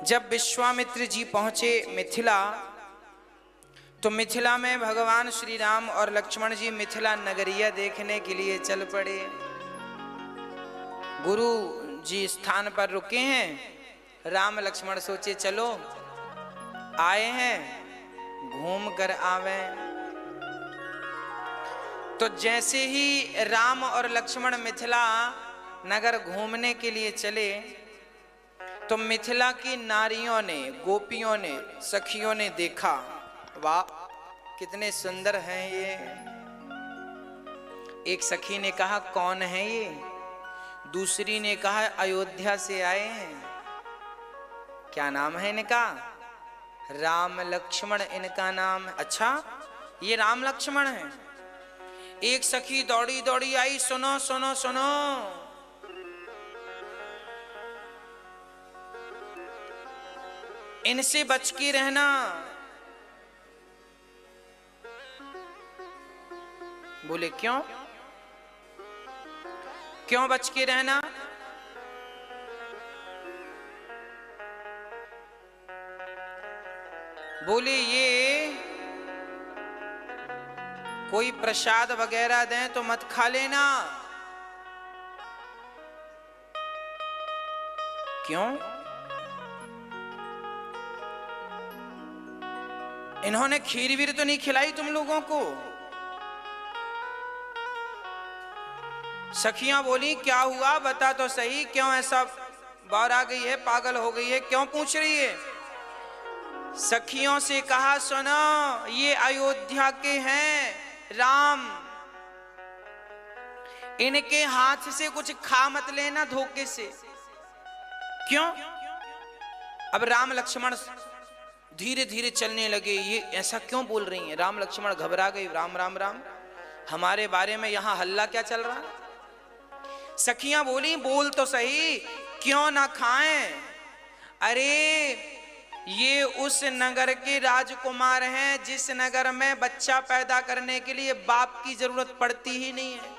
जब विश्वामित्र जी पहुंचे मिथिला, तो मिथिला में भगवान श्री राम और लक्ष्मण जी मिथिला नगरिया देखने के लिए चल पड़े। गुरु जी स्थान पर रुके हैं, राम लक्ष्मण सोचे चलो आए हैं घूम कर आवें। तो जैसे ही राम और लक्ष्मण मिथिला नगर घूमने के लिए चले, तो मिथिला की नारियों ने, गोपियों ने, सखियों ने देखा, वाह कितने सुंदर हैं ये। एक सखी ने कहा कौन है ये, दूसरी ने कहा अयोध्या से आए हैं। क्या नाम है इनका? राम लक्ष्मण इनका नाम है। अच्छा ये राम लक्ष्मण है। एक सखी दौड़ी दौड़ी आई, सुनो सुनो सुनो, इनसे बच के रहना। बोले क्यों? क्यों बच के रहना? बोले ये कोई प्रसाद वगैरह दें तो मत खा लेना। क्यों? इन्होंने खीर वीर तो नहीं खिलाई तुम लोगों को? सखियां बोली क्या हुआ बता तो सही, क्यों ऐसा बार आ गई है, पागल हो गई है, क्यों पूछ रही है? सखियों से कहा सुनो, ये अयोध्या के हैं राम, इनके हाथ से कुछ खा मत लेना धोखे से। क्यों? अब राम लक्ष्मण धीरे धीरे चलने लगे। ये ऐसा क्यों बोल रही हैं? राम लक्ष्मण घबरा गए। राम राम राम, हमारे बारे में यहां हल्ला क्या चल रहा है? सखियां बोली बोल तो सही, क्यों ना खाएं? अरे ये उस नगर के राजकुमार हैं जिस नगर में बच्चा पैदा करने के लिए बाप की जरूरत पड़ती ही नहीं है।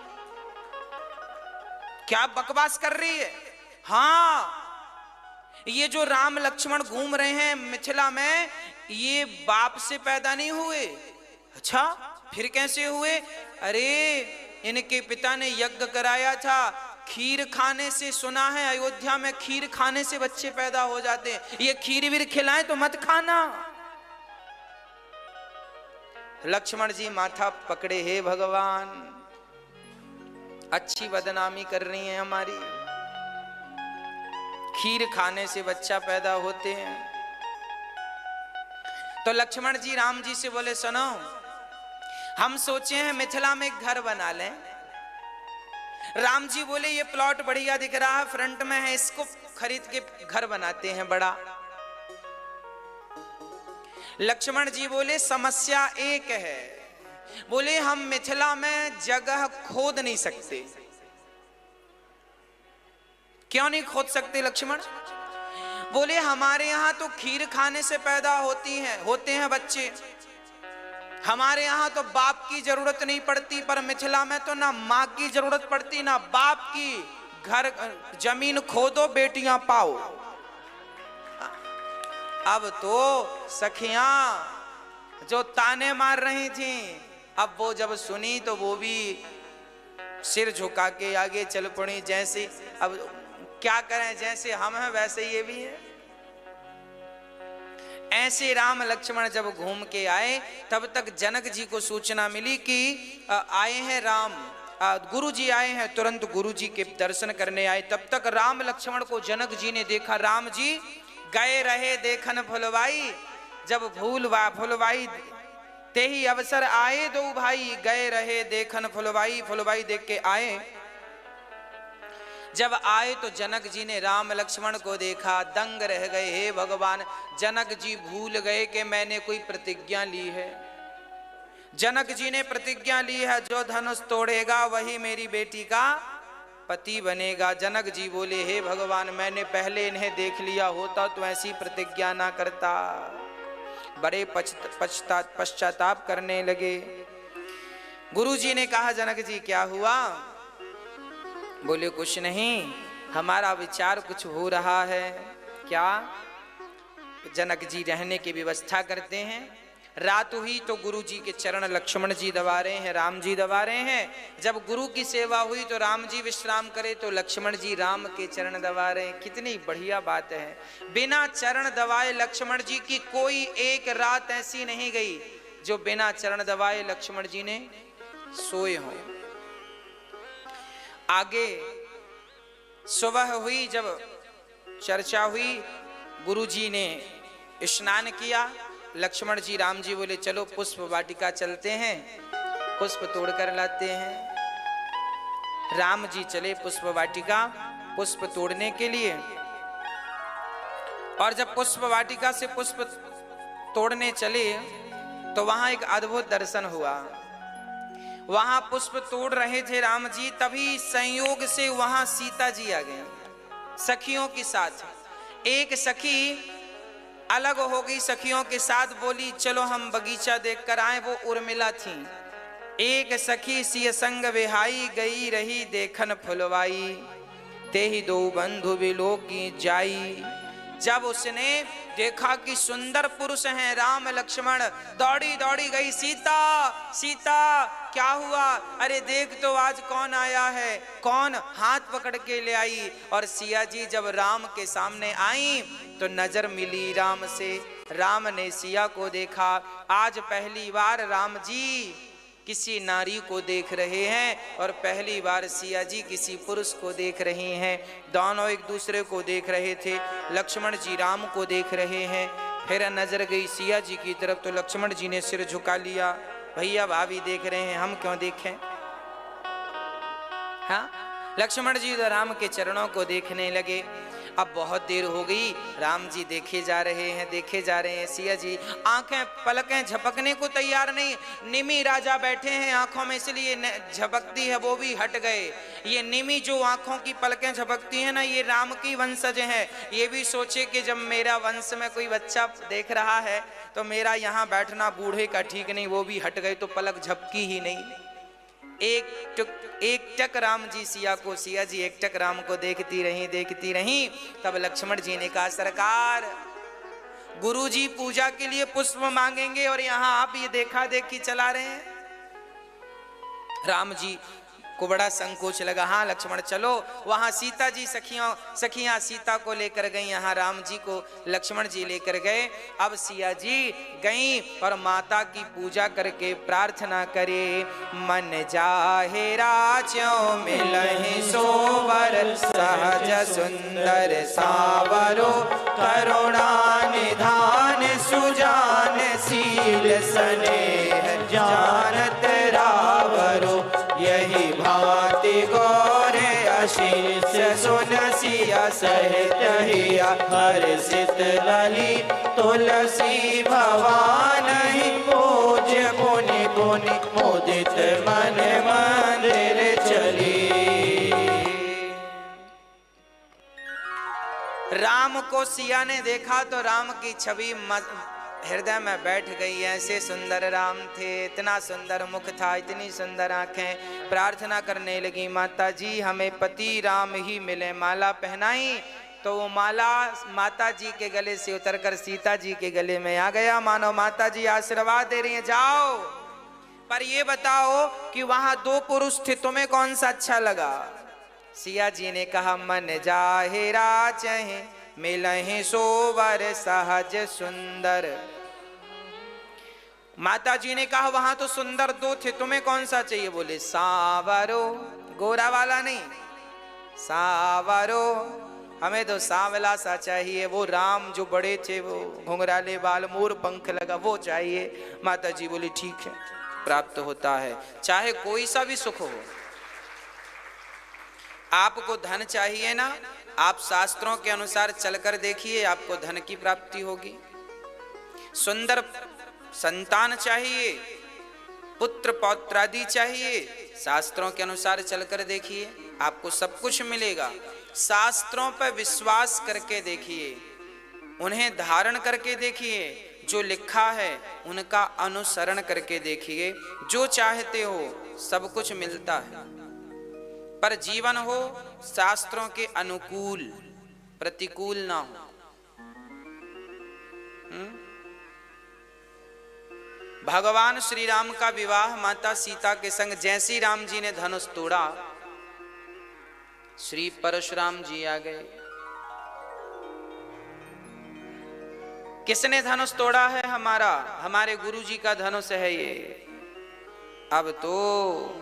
क्या बकवास कर रही है? हाँ, ये जो राम लक्ष्मण घूम रहे हैं मिथिला में, ये बाप से पैदा नहीं हुए। अच्छा फिर कैसे हुए? अरे इनके पिता ने यज्ञ कराया था, खीर खाने से, सुना है अयोध्या में खीर खाने से बच्चे पैदा हो जाते हैं। ये खीर वीर खिलाएं तो मत खाना। लक्ष्मण जी माथा पकड़े, हे भगवान अच्छी बदनामी कर रही हैं हमारी, खीर खाने से बच्चा पैदा होते हैं। तो लक्ष्मण जी राम जी से बोले सुनो, हम सोचे हैं मिथिला में एक घर बना लें। राम जी बोले ये प्लॉट बढ़िया दिख रहा है, फ्रंट में है, इसको खरीद के घर बनाते हैं बड़ा। लक्ष्मण जी बोले समस्या एक है, बोले हम मिथिला में जगह खोद नहीं सकते। क्यों नहीं खोद सकते लक्ष्मण? बोले हमारे यहां तो खीर खाने से पैदा होते हैं बच्चे, हमारे यहाँ तो बाप की जरूरत नहीं पड़ती, पर मिथिला में तो ना माँ की जरूरत पड़ती ना बाप की। घर जमीन खोदो बेटियां पाओ। अब तो सखियां जो ताने मार रही थी, अब वो जब सुनी तो वो भी सिर झुका के आगे चल पड़ी। जैसे अब क्या करें, जैसे हम हैं वैसे ये भी है। ऐसे राम लक्ष्मण जब घूम के आए, तब तक जनक जी को सूचना मिली कि आए हैं राम, गुरु जी आए हैं। तुरंत गुरु जी के दर्शन करने आए। तब तक राम लक्ष्मण को जनक जी ने देखा। राम जी गए रहे देखन फुलवाई, जब फुलवाई ते ही अवसर आए दो भाई, गए रहे देखन फुलवाई, फुलवाई देख के आए। जब आए तो जनक जी ने राम लक्ष्मण को देखा, दंग रह गए। हे भगवान, जनक जी भूल गए कि मैंने कोई प्रतिज्ञा ली है। जनक जी ने प्रतिज्ञा ली है, जो धनुष तोड़ेगा वही मेरी बेटी का पति बनेगा। जनक जी बोले हे भगवान, मैंने पहले इन्हें देख लिया होता तो ऐसी प्रतिज्ञा ना करता। बड़े पश्चाताप करने लगे। गुरु जी ने कहा जनक जी क्या हुआ? बोले कुछ नहीं, हमारा विचार कुछ हो रहा है। क्या? जनक जी रहने की व्यवस्था करते हैं। रात हुई तो गुरु जी के चरण लक्ष्मण जी दबा रहे हैं, राम जी दबा रहे हैं। जब गुरु की सेवा हुई तो राम जी विश्राम करे तो लक्ष्मण जी राम के चरण दबा रहे हैं। कितनी बढ़िया बात है। बिना चरण दबाए लक्ष्मण जी की कोई एक रात ऐसी नहीं गई जो बिना चरण दबाए लक्ष्मण जी ने सोए हों। आगे सुबह हुई, जब चर्चा हुई, गुरु जी ने स्नान किया। लक्ष्मण जी राम जी बोले चलो पुष्प वाटिका चलते हैं, पुष्प तोड़ कर लाते हैं। राम जी चले पुष्प वाटिका पुष्प तोड़ने के लिए। और जब पुष्प वाटिका से पुष्प तोड़ने चले तो वहां एक अद्भुत दर्शन हुआ। वहां पुष्प तोड़ रहे थे राम जी, तभी संयोग से वहां सीता जी आ गई सखियों के साथ। एक सखी अलग हो गई सखियों के साथ, बोली चलो हम बगीचा देखकर आए। वो उर्मिला थी। एक सखी सिय संग विहाई, गई रही देखन फुलवाई, तेहि दो बंधु विलोकी जाई। जब उसने देखा कि सुंदर पुरुष हैं राम लक्ष्मण, दौड़ी दौड़ी गई, सीता सीता क्या हुआ, अरे देख तो आज कौन आया है, कौन, हाथ पकड़ के ले आई। और सिया जी जब राम के सामने आई तो नजर मिली राम से। राम ने सिया को देखा। आज पहली बार राम जी किसी नारी को देख रहे हैं और पहली बार सिया जी किसी पुरुष को देख रहे हैं। दोनों एक दूसरे को देख रहे थे। लक्ष्मण जी राम को देख रहे हैं। फिर नजर गई सिया जी की तरफ तो लक्ष्मण जी ने सिर झुका लिया। भैया भाभी देख रहे हैं, हम क्यों देखें। हाँ, लक्ष्मण जी तो राम के चरणों को देखने लगे। अब बहुत देर हो गई, राम जी देखे जा रहे हैं, देखे जा रहे हैं। सिया जी आंखें पलकें झपकने को तैयार नहीं। निमि राजा बैठे हैं आंखों में, इसलिए झपकती है, वो भी हट गए। ये निमि जो आंखों की पलकें झपकती है ना, ये राम की वंशज है। ये भी सोचे कि जब मेरा वंश में कोई बच्चा देख रहा है तो मेरा यहाँ बैठना बूढ़े का ठीक नहीं। वो भी हट गए तो पलक झपकी ही नहीं। एक टक राम जी सिया को, सिया जी एक टक राम को देखती रही। तब लक्ष्मण जी ने कहा सरकार, गुरु जी पूजा के लिए पुष्प मांगेंगे और यहाँ आप ये देखा देखी चला रहे हैं। राम जी को बड़ा संकोच लगा। हाँ लक्ष्मण चलो। वहां सीता जी सखियां सीता को लेकर गई, यहाँ राम जी को लक्ष्मण जी लेकर गए। अब सिया जी गई और माता की पूजा करके प्रार्थना करे, मन जाहे राज्यों मिलहि सोवर, सहज सुंदर सावरो, करुणा निधान सुजान, शील स्नेह जानत रावरो, यही भांति गौरे आशीष सुन सिया सहित हिया, हर्षित लली तुलसी भवानी, पूज्य पुनि पुनि मुदित मन मंदिर चली। राम को सिया ने देखा तो राम की छवि हृदय में बैठ गई। ऐसे सुंदर राम थे, इतना सुंदर मुख था, इतनी सुंदर आंखें। प्रार्थना करने लगी, माता जी हमें पति राम ही मिले। माला पहनाई तो वो माला माता जी के गले से उतरकर सीता जी के गले में आ गया। मानो माता जी आशीर्वाद दे रही हैं, जाओ पर ये बताओ कि वहां दो पुरुष थे, तुम्हें कौन सा अच्छा लगा। सिया जी ने कहा, मन जाहे राचहि मिलहि सोवर, सहज सुंदर। माता जी ने कहा वहां तो सुंदर दो थे, तुम्हें कौन सा चाहिए। बोले सावरो, गोरा वाला नहीं, सावरो, हमें तो सांवला सा चाहिए। वो राम जो बड़े थे, वो घुंघराले बाल, मोर पंख लगा, वो चाहिए। माता जी बोली ठीक है, प्राप्त होता है, चाहे कोई सा भी सुख हो। आपको धन चाहिए ना, आप शास्त्रों के अनुसार चलकर देखिए, आपको धन की प्राप्ति होगी। सुंदर संतान चाहिए, पुत्र पौत्रादि चाहिए, शास्त्रों के अनुसार चलकर देखिए, आपको सब कुछ मिलेगा। शास्त्रों पर विश्वास करके देखिए, उन्हें धारण करके देखिए, जो लिखा है उनका अनुसरण करके देखिए, जो चाहते हो सब कुछ मिलता है। पर जीवन हो शास्त्रों के अनुकूल, प्रतिकूल ना हो। भगवान श्री राम का विवाह माता सीता के संग जैसी राम जी ने धनुष तोड़ा, श्री परशुराम जी आ गए। किसने धनुष तोड़ा है? हमारे गुरु जी का धनुष है ये। अब तो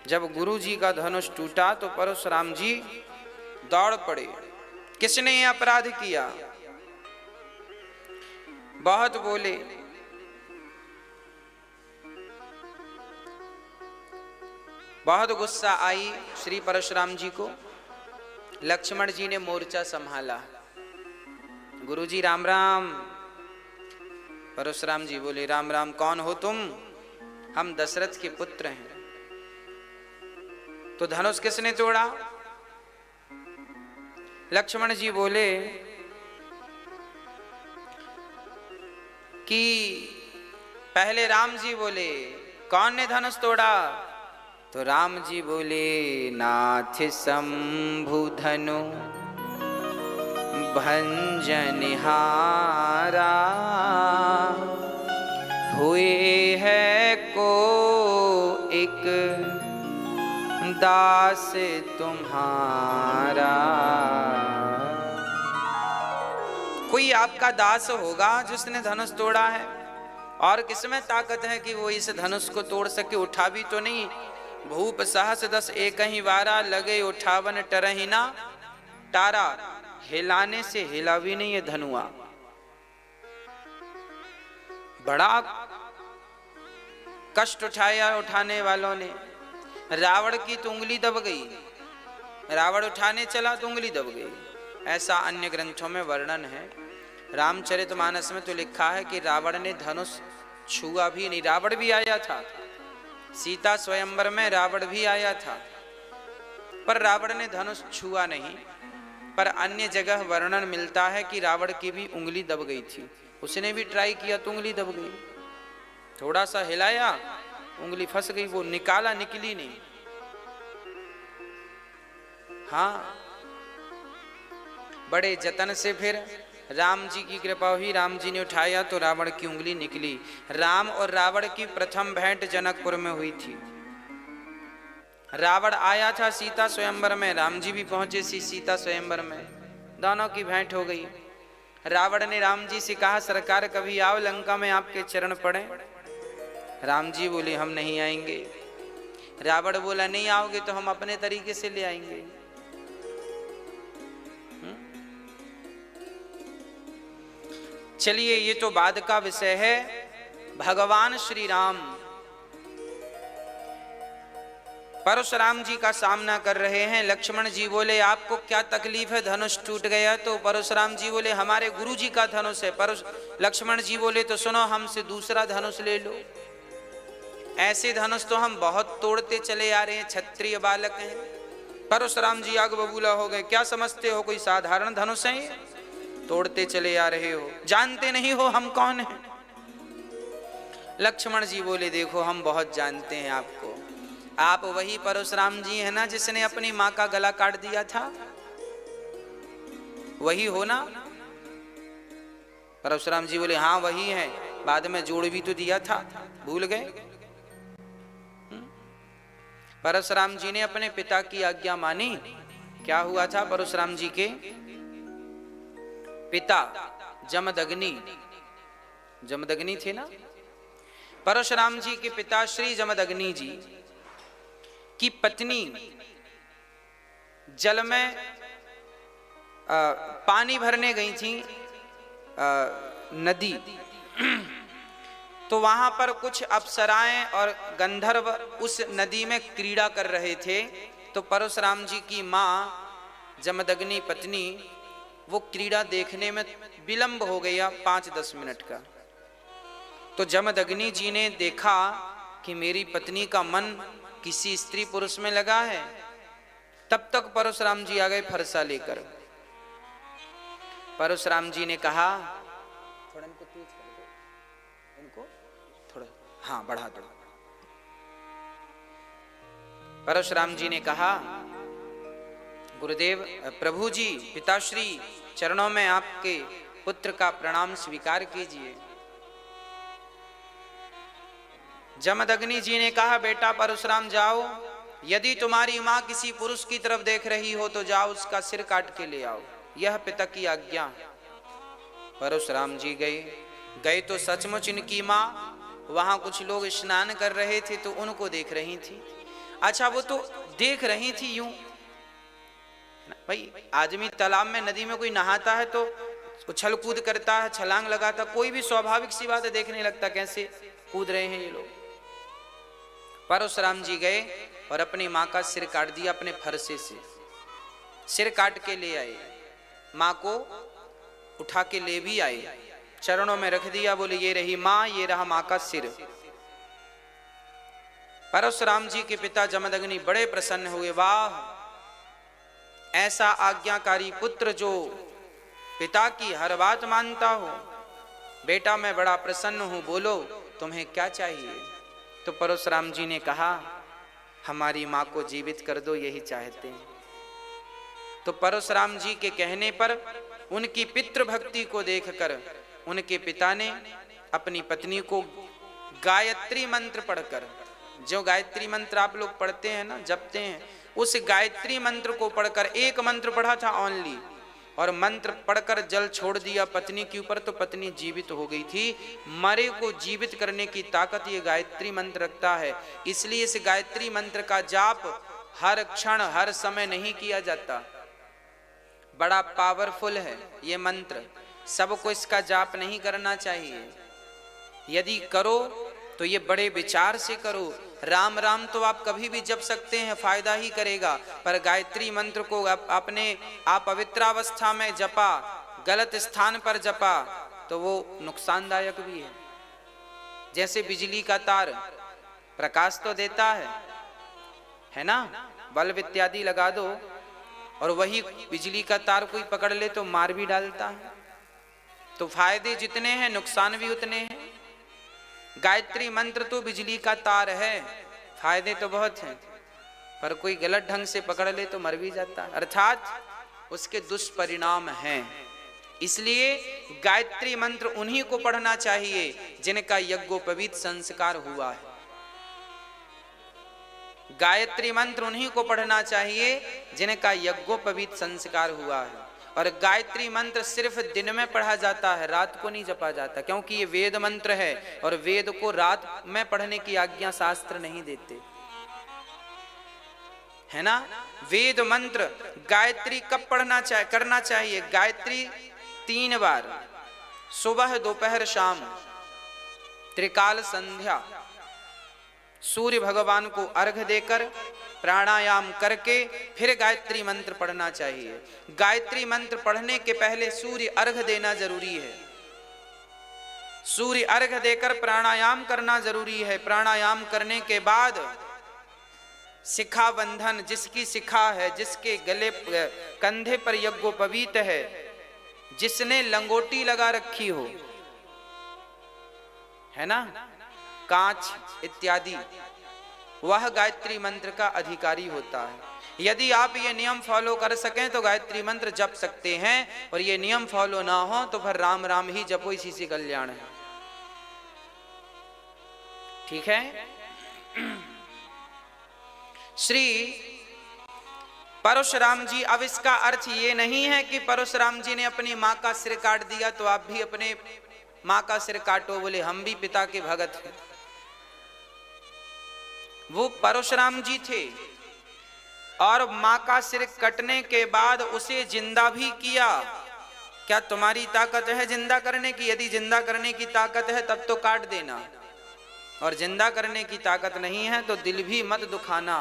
जब गुरु जी का धनुष टूटा तो परशुराम जी दौड़ पड़े। किसने ये अपराध किया? बहुत बोले। बहुत गुस्सा आई श्री परशुराम जी को। लक्ष्मण जी ने मोर्चा संभाला। गुरुजी राम राम। परशुराम जी बोले राम राम। कौन हो तुम? हम दशरथ के पुत्र हैं। तो धनुष किसने तोड़ा? लक्ष्मण जी बोले कि पहले राम जी बोले कौन ने धनुष तोड़ा? तो राम जी बोले नाथ शंभु धनु भंजनिहारा हुए है को एक दास तुम्हारा। कोई आपका दास होगा जिसने धनुष तोड़ा है, और किसमें ताकत है कि वो इस धनुष को तोड़ सके? उठा भी तो नहीं। भूप सहस 10 एक ही वारा लगे उठावन टरहिना तारा। हिलाने से हिला भी नहीं ये धनुआ। बड़ा कष्ट उठाया उठाने वालों ने। रावण की तो उंगली दब गई। रावण उठाने चला तो उंगली दब गई। ऐसा अन्य ग्रंथों में वर्णन है। रामचरितमानस में तो लिखा है कि रावण ने धनुष छुआ भी नहीं। रावण भी आया था सीता स्वयंवर में, रावण भी आया था, पर रावण ने धनुष छुआ नहीं। पर अन्य जगह वर्णन मिलता है कि रावण की भी उंगली दब गई थी। उसने भी ट्राई किया तो उंगली दब गई। थोड़ा सा हिलाया उंगली फंस गई, वो निकाला निकली नहीं। हाँ, बड़े जतन से फिर राम जी की कृपा हुई। राम जी ने उठाया तो रावण की उंगली निकली। राम और रावण की प्रथम भेंट जनकपुर में हुई थी। रावण आया था सीता स्वयंवर में, राम जी भी पहुंचे सीता स्वयंवर में। दोनों की भेंट हो गई। रावण ने राम जी से कहा सरकार कभी आओ लंका में आपके चरण पड़े। राम जी बोले हम नहीं आएंगे। रावण बोला नहीं आओगे तो हम अपने तरीके से ले आएंगे। चलिए, ये तो बाद का विषय है। भगवान श्री राम परशुराम जी का सामना कर रहे हैं। लक्ष्मण जी बोले आपको क्या तकलीफ है? धनुष टूट गया। तो परशुराम जी बोले हमारे गुरु जी का धनुष है। लक्ष्मण जी बोले तो सुनो, हमसे दूसरा धनुष ले लो। ऐसे धनुष तो हम बहुत तोड़ते चले आ रहे हैं, क्षत्रिय बालक हैं। परशुराम जी आग बबूला हो गए। क्या समझते हो कोई साधारण धनुष है? तोड़ते चले आ रहे हो, जानते नहीं हो हम कौन हैं? लक्ष्मण जी बोले देखो हम बहुत जानते हैं आपको। आप वही परशुराम जी हैं ना जिसने अपनी मां का गला काट दिया था? वही हो ना? परशुराम जी बोले हाँ वही है। बाद में जोड़ भी तो दिया था, भूल गए? परशुराम जी ने अपने पिता की आज्ञा मानी। क्या हुआ था? परशुराम जी के पिता जमदग्नि थे ना। परशुराम जी के पिता श्री जमदग्नि जी की पत्नी जल में पानी भरने गई थी नदी। तो वहां पर कुछ अप्सराएं और गंधर्व उस नदी में क्रीड़ा कर रहे थे। तो परशुराम जी की मां जमदग्नि पत्नी वो क्रीड़ा देखने में विलंब हो गया 5-10 मिनट का। तो जमदग्नि जी ने देखा कि मेरी पत्नी का मन किसी स्त्री पुरुष में लगा है। तब तक परशुराम जी आ गए फरसा लेकर। परशुराम जी ने कहा थोड़ा इनको तेज कर दो, इनको थोड़ा हाँ बढ़ा दो। परशुराम जी ने कहा गुरुदेव प्रभु जी पिताश्री चरणों में आपके पुत्र का प्रणाम स्वीकार कीजिए। जमदग्नि जी ने कहा, बेटा परशुराम जाओ, यदि तुम्हारी माँ किसी पुरुष की तरफ देख रही हो तो जाओ उसका सिर काट के ले आओ, यह पिता की आज्ञा। परशुराम जी गए तो सचमुच इनकी माँ, वहां कुछ लोग स्नान कर रहे थे तो उनको देख रही थी। अच्छा, वो तो देख रही थी यूं, भाई आदमी तालाब में नदी में कोई नहाता है तो उछल कूद करता है, छलांग लगाता, कोई भी स्वाभाविक सी बात है, देखने लगता कैसे कूद रहे हैं ये लोग। परशुराम जी गए और अपनी माँ का सिर काट दिया, अपने फरसे से सिर काट के ले आए, माँ को उठा के ले भी आए, चरणों में रख दिया, बोले ये रही माँ, ये रहा माँ का सिर। परशुराम जी के पिता जमदग्नि बड़े प्रसन्न हुए, वाह ऐसा आज्ञाकारी पुत्र जो पिता की हर बात मानता हो, बेटा मैं बड़ा प्रसन्न हूं, बोलो तुम्हें क्या चाहिए। तो परशुराम जी ने कहा, हमारी माँ को जीवित कर दो, यही चाहते हैं। तो परशुराम जी के कहने पर उनकी पितृभक्ति को देखकर उनके पिता ने अपनी पत्नी को गायत्री मंत्र पढ़कर, जो गायत्री मंत्र आप लोग पढ़ते हैं ना, जपते हैं, उस गायत्री मंत्र को पढ़कर, एक मंत्र पढ़ा था ओनली, और मंत्र पढ़कर जल छोड़ दिया पत्नी के ऊपर, तो पत्नी जीवित हो गई थी। मरे को जीवित करने की ताकत ये गायत्री मंत्र रखता है, इसलिए इस गायत्री मंत्र का जाप हर क्षण हर समय नहीं किया जाता, बड़ा पावरफुल है ये मंत्र, सबको इसका जाप नहीं करना चाहिए। यदि करो तो ये बड़े विचार से करो। राम राम तो आप कभी भी जप सकते हैं, फायदा ही करेगा, पर गायत्री मंत्र को आप पवित्रावस्था में जपा, गलत स्थान पर जपा तो वो नुकसानदायक भी है। जैसे बिजली का तार प्रकाश तो देता है ना, बल्ब इत्यादि लगा दो, और वही बिजली का तार कोई पकड़ ले तो मार भी डालता है। तो फायदे जितने हैं नुकसान भी उतने हैं। गायत्री मंत्र तो बिजली का तार है, फायदे तो बहुत हैं, पर कोई गलत ढंग से पकड़ ले तो मर भी जाता है, अर्थात उसके दुष्परिणाम हैं। इसलिए गायत्री मंत्र उन्हीं को पढ़ना चाहिए जिनका यज्ञोपवीत संस्कार हुआ है। गायत्री मंत्र उन्हीं को पढ़ना चाहिए जिनका यज्ञोपवीत संस्कार हुआ है। और गायत्री मंत्र सिर्फ दिन में पढ़ा जाता है, रात को नहीं जपा जाता, क्योंकि ये वेद मंत्र है और वेद को रात में पढ़ने की आज्ञा शास्त्र नहीं देते, है ना। वेद मंत्र गायत्री कब करना चाहिए? गायत्री 3 बार, सुबह दोपहर शाम, त्रिकाल संध्या, सूर्य भगवान को अर्घ्य देकर प्राणायाम करके फिर गायत्री मंत्र पढ़ना चाहिए। गायत्री मंत्र पढ़ने के पहले सूर्य अर्घ्य देना जरूरी है, सूर्य अर्घ्य देकर प्राणायाम करना जरूरी है। प्राणायाम करने के बाद शिखा बंधन, जिसकी शिखा है, जिसके गले कंधे पर यज्ञोपवीत है, जिसने लंगोटी लगा रखी हो, है ना, कांच इत्यादि, वह गायत्री मंत्र का अधिकारी होता है। यदि आप ये नियम फॉलो कर सकें तो गायत्री मंत्र जप सकते हैं, और ये नियम फॉलो ना हो तो फिर राम राम ही जपो, इसी से कल्याण है। ठीक है। श्री परशुराम जी, अब इसका अर्थ ये नहीं है कि परशुराम जी ने अपनी माँ का सिर काट दिया तो आप भी अपने माँ का सिर काटो, बोले हम भी पिता के भगत हैं। वो परशुराम जी थे और माँ का सिर कटने के बाद उसे जिंदा भी किया। क्या तुम्हारी ताकत है जिंदा करने की? यदि जिंदा करने की ताकत है तब तो काट देना, और जिंदा करने की ताकत नहीं है तो दिल भी मत दुखाना,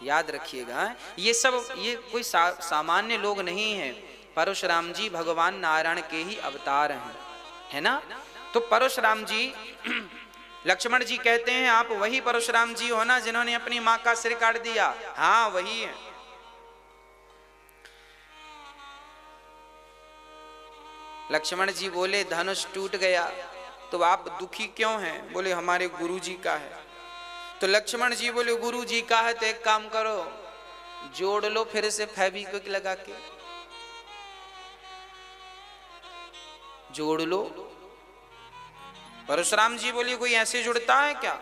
याद रखिएगा। ये कोई सामान्य लोग नहीं हैं, परशुराम जी भगवान नारायण के ही अवतार हैं, है ना। तो परशुराम जी, लक्ष्मण जी कहते हैं आप वही परशुराम जी हो ना जिन्होंने अपनी माँ का सिर काट दिया? हाँ वही है। लक्ष्मण जी बोले धनुष टूट गया, तो आप दुखी क्यों हैं? बोले हमारे गुरु जी का है। तो लक्ष्मण जी बोले गुरु जी का है तो एक काम करो, जोड़ लो फिर से फेविक्विक लगा के। जोड़ लो। परशुराम जी बोले कोई ऐसे जुड़ता है क्या?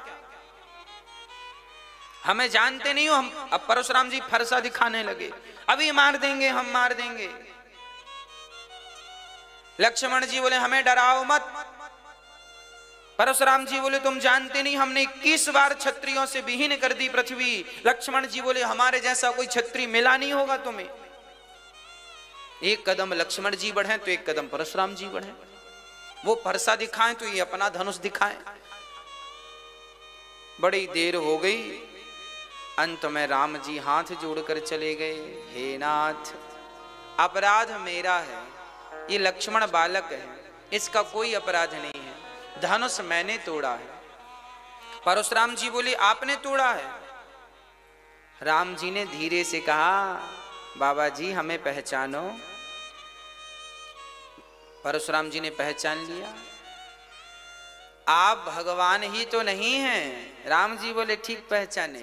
हमें जानते नहीं हो हम। अब परशुराम जी फरसा दिखाने लगे, अभी मार देंगे, हम मार देंगे। लक्ष्मण जी बोले हमें डराओ मत। परशुराम जी बोले तुम जानते नहीं, हमने 21 बार क्षत्रियों से विहीन कर दी पृथ्वी। लक्ष्मण जी बोले हमारे जैसा कोई क्षत्रिय मिला नहीं होगा तुम्हें। एक कदम लक्ष्मण जी बढ़े तो एक कदम परशुराम जी बढ़े। वो फरसा दिखाएं तो ये अपना धनुष दिखाएं। बड़ी देर हो गई, अंत में राम जी हाथ जोड़कर चले गए। हे नाथ, अपराध मेरा है, ये लक्ष्मण बालक है, इसका कोई अपराध नहीं है, धनुष मैंने तोड़ा है। परशुराम जी बोले आपने तोड़ा है? राम जी ने धीरे से कहा बाबा जी हमें पहचानो। परशुराम जी ने पहचान लिया, आप भगवान ही तो नहीं हैं। राम जी बोले ठीक पहचाने।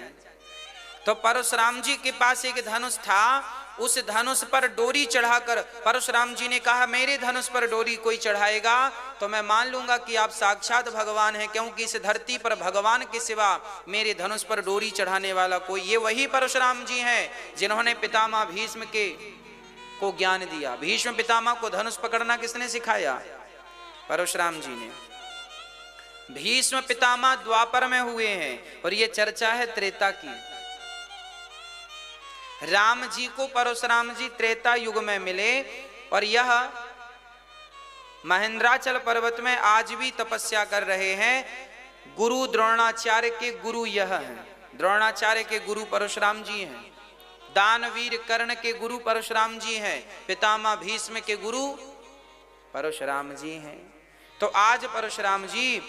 तो परशुराम जी के पास एक धनुष था, उस धनुष पर डोरी चढ़ाकर परशुराम जी ने कहा मेरे धनुष पर डोरी कोई चढ़ाएगा तो मैं मान लूंगा कि आप साक्षात भगवान हैं, क्योंकि इस धरती पर भगवान के सिवा मेरे धनुष पर डोरी चढ़ाने वाला कोई, ये वही परशुराम जी हैं जिन्होंने पितामह भीष्म को ज्ञान दिया। भीष्म पितामह को धनुष पकड़ना किसने सिखाया? परशुराम जी ने। भीष्म पितामह द्वापर में हुए हैं और ये चर्चा है त्रेता की। राम जी को परशुराम जी त्रेता युग में मिले और यह महेंद्राचल पर्वत में आज भी तपस्या कर रहे हैं। गुरु द्रोणाचार्य के गुरु यह हैं, द्रोणाचार्य के गुरु परशुराम जी हैं, दानवीर कर्ण के गुरु परशुराम जी हैं, पितामह भीष्म के गुरु परशुराम जी हैं। तो आज परशुराम जी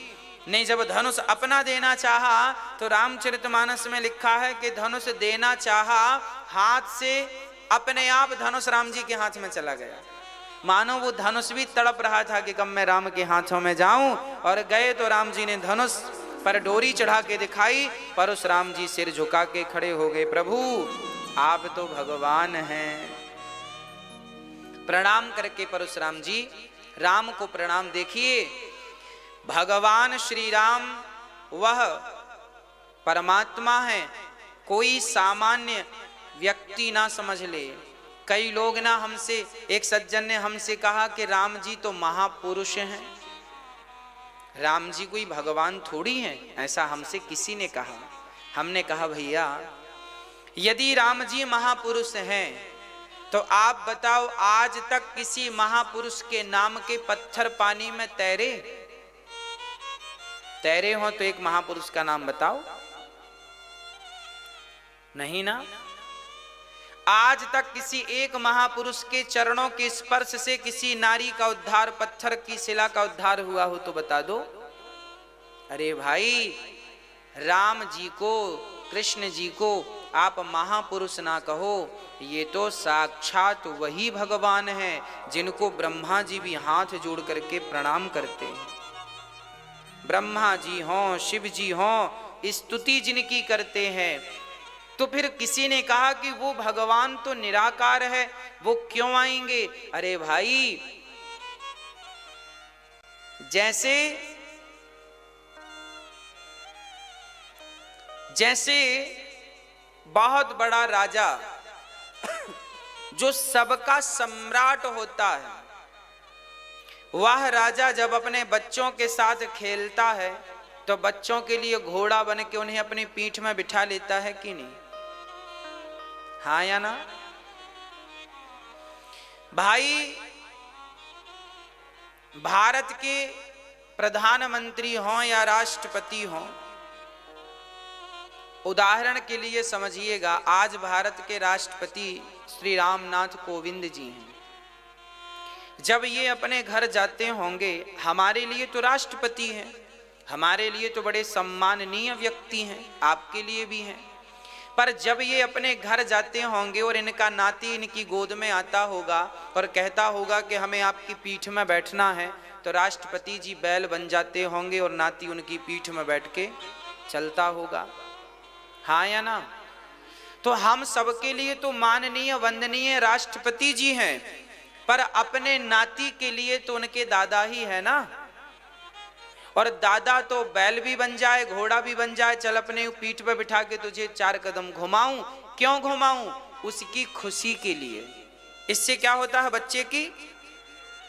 ने जब धनुष अपना देना चाहा तो रामचरितमानस में लिखा है कि धनुष देना चाहा, हाथ से अपने आप धनुष राम जी के हाथ में चला गया। मानो वो धनुष भी तड़प रहा था कि कब मैं राम के हाथों में जाऊं, और गए तो राम जी ने धनुष पर डोरी चढ़ा के दिखाई। परशुराम जी सिर झुका के खड़े हो गए, प्रभु आप तो भगवान हैं। प्रणाम करके परशुराम जी राम को प्रणाम। देखिए भगवान श्री राम वह परमात्मा है, कोई सामान्य व्यक्ति ना समझ ले। कई लोग ना हमसे, एक सज्जन ने हमसे कहा कि राम जी तो महापुरुष हैं, राम जी कोई भगवान थोड़ी हैं, ऐसा हमसे किसी ने कहा। हमने कहा भैया यदि राम जी महापुरुष हैं तो आप बताओ आज तक किसी महापुरुष के नाम के पत्थर पानी में तैरे हो तो एक महापुरुष का नाम बताओ। नहीं ना। आज तक किसी एक महापुरुष के चरणों के स्पर्श से किसी नारी का उद्धार, पत्थर की शिला का उद्धार हुआ हो तो बता दो। अरे भाई राम जी को, कृष्ण जी को आप महापुरुष ना कहो, ये तो साक्षात वही भगवान हैं जिनको ब्रह्मा जी भी हाथ जोड़ करके प्रणाम करते हैं। ब्रह्मा जी हों, शिव जी हों, स्तुति जिनकी करते हैं। तो फिर किसी ने कहा कि वो भगवान तो निराकार है, वो क्यों आएंगे? अरे भाई जैसे बहुत बड़ा राजा जो सबका सम्राट होता है, वह राजा जब अपने बच्चों के साथ खेलता है तो बच्चों के लिए घोड़ा बन के उन्हें अपनी पीठ में बिठा लेता है कि नहीं? हाँ या ना? भाई भारत के प्रधानमंत्री हों या राष्ट्रपति हों, उदाहरण के लिए समझिएगा, आज भारत के राष्ट्रपति श्री रामनाथ कोविंद जी हैं। जब ये अपने घर जाते होंगे, हमारे लिए तो राष्ट्रपति हैं, हमारे लिए तो बड़े सम्माननीय व्यक्ति हैं, आपके लिए भी हैं, पर जब ये अपने घर जाते होंगे और इनका नाती इनकी गोद में आता होगा और कहता होगा कि हमें आपकी पीठ में बैठना है, तो राष्ट्रपति जी बैल बन जाते होंगे और नाती उनकी पीठ में बैठ के चलता होगा। हाँ या ना? तो हम सबके लिए तो माननीय वंदनीय राष्ट्रपति जी हैं, पर अपने नाती के लिए तो उनके दादा ही है ना। और दादा तो बैल भी बन जाए, घोड़ा भी बन जाए, चल अपने पीठ पर बिठा के तुझे 4 कदम घुमाऊं। क्यों घुमाऊं? उसकी खुशी के लिए। इससे क्या होता है? बच्चे की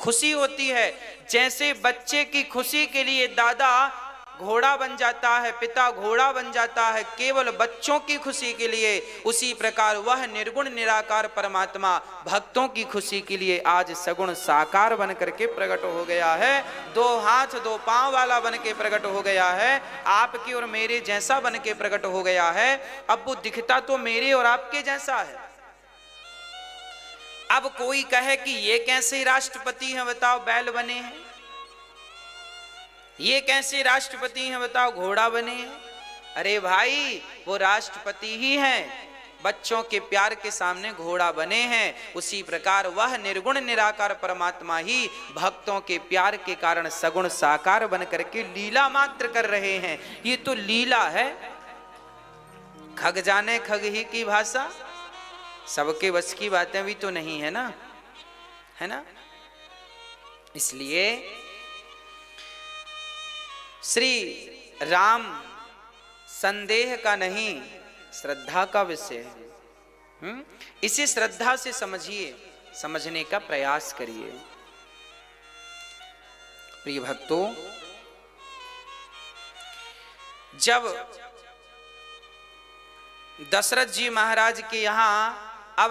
खुशी होती है। जैसे बच्चे की खुशी के लिए दादा घोड़ा बन जाता है, पिता घोड़ा बन जाता है केवल बच्चों की खुशी के लिए, उसी प्रकार वह निर्गुण निराकार परमात्मा भक्तों की खुशी के लिए आज सगुण साकार बन करके प्रकट हो गया है। 2 हाथ 2 पांव वाला बन के प्रकट हो गया है, आपकी और मेरे जैसा बन के प्रकट हो गया है। अब वो दिखता तो मेरे और आपके जैसा है। अब कोई कहे कि ये कैसे राष्ट्रपति हैं बताओ, बैल बने हैं? ये कैसे राष्ट्रपति हैं बताओ, घोड़ा बने हैं? अरे भाई, वो राष्ट्रपति ही हैं, बच्चों के प्यार के सामने घोड़ा बने हैं। उसी प्रकार वह निर्गुण निराकार परमात्मा ही भक्तों के प्यार के कारण सगुण साकार बन करके लीला मात्र कर रहे हैं। ये तो लीला है। खग जाने खग ही की भाषा, सबके बस की बातें भी तो नहीं है ना, है ना। इसलिए श्री राम संदेह का नहीं, श्रद्धा का विषय है। इसे श्रद्धा से समझिए, समझने का प्रयास करिए। प्रिय भक्तों, जब दशरथ जी महाराज के यहां अब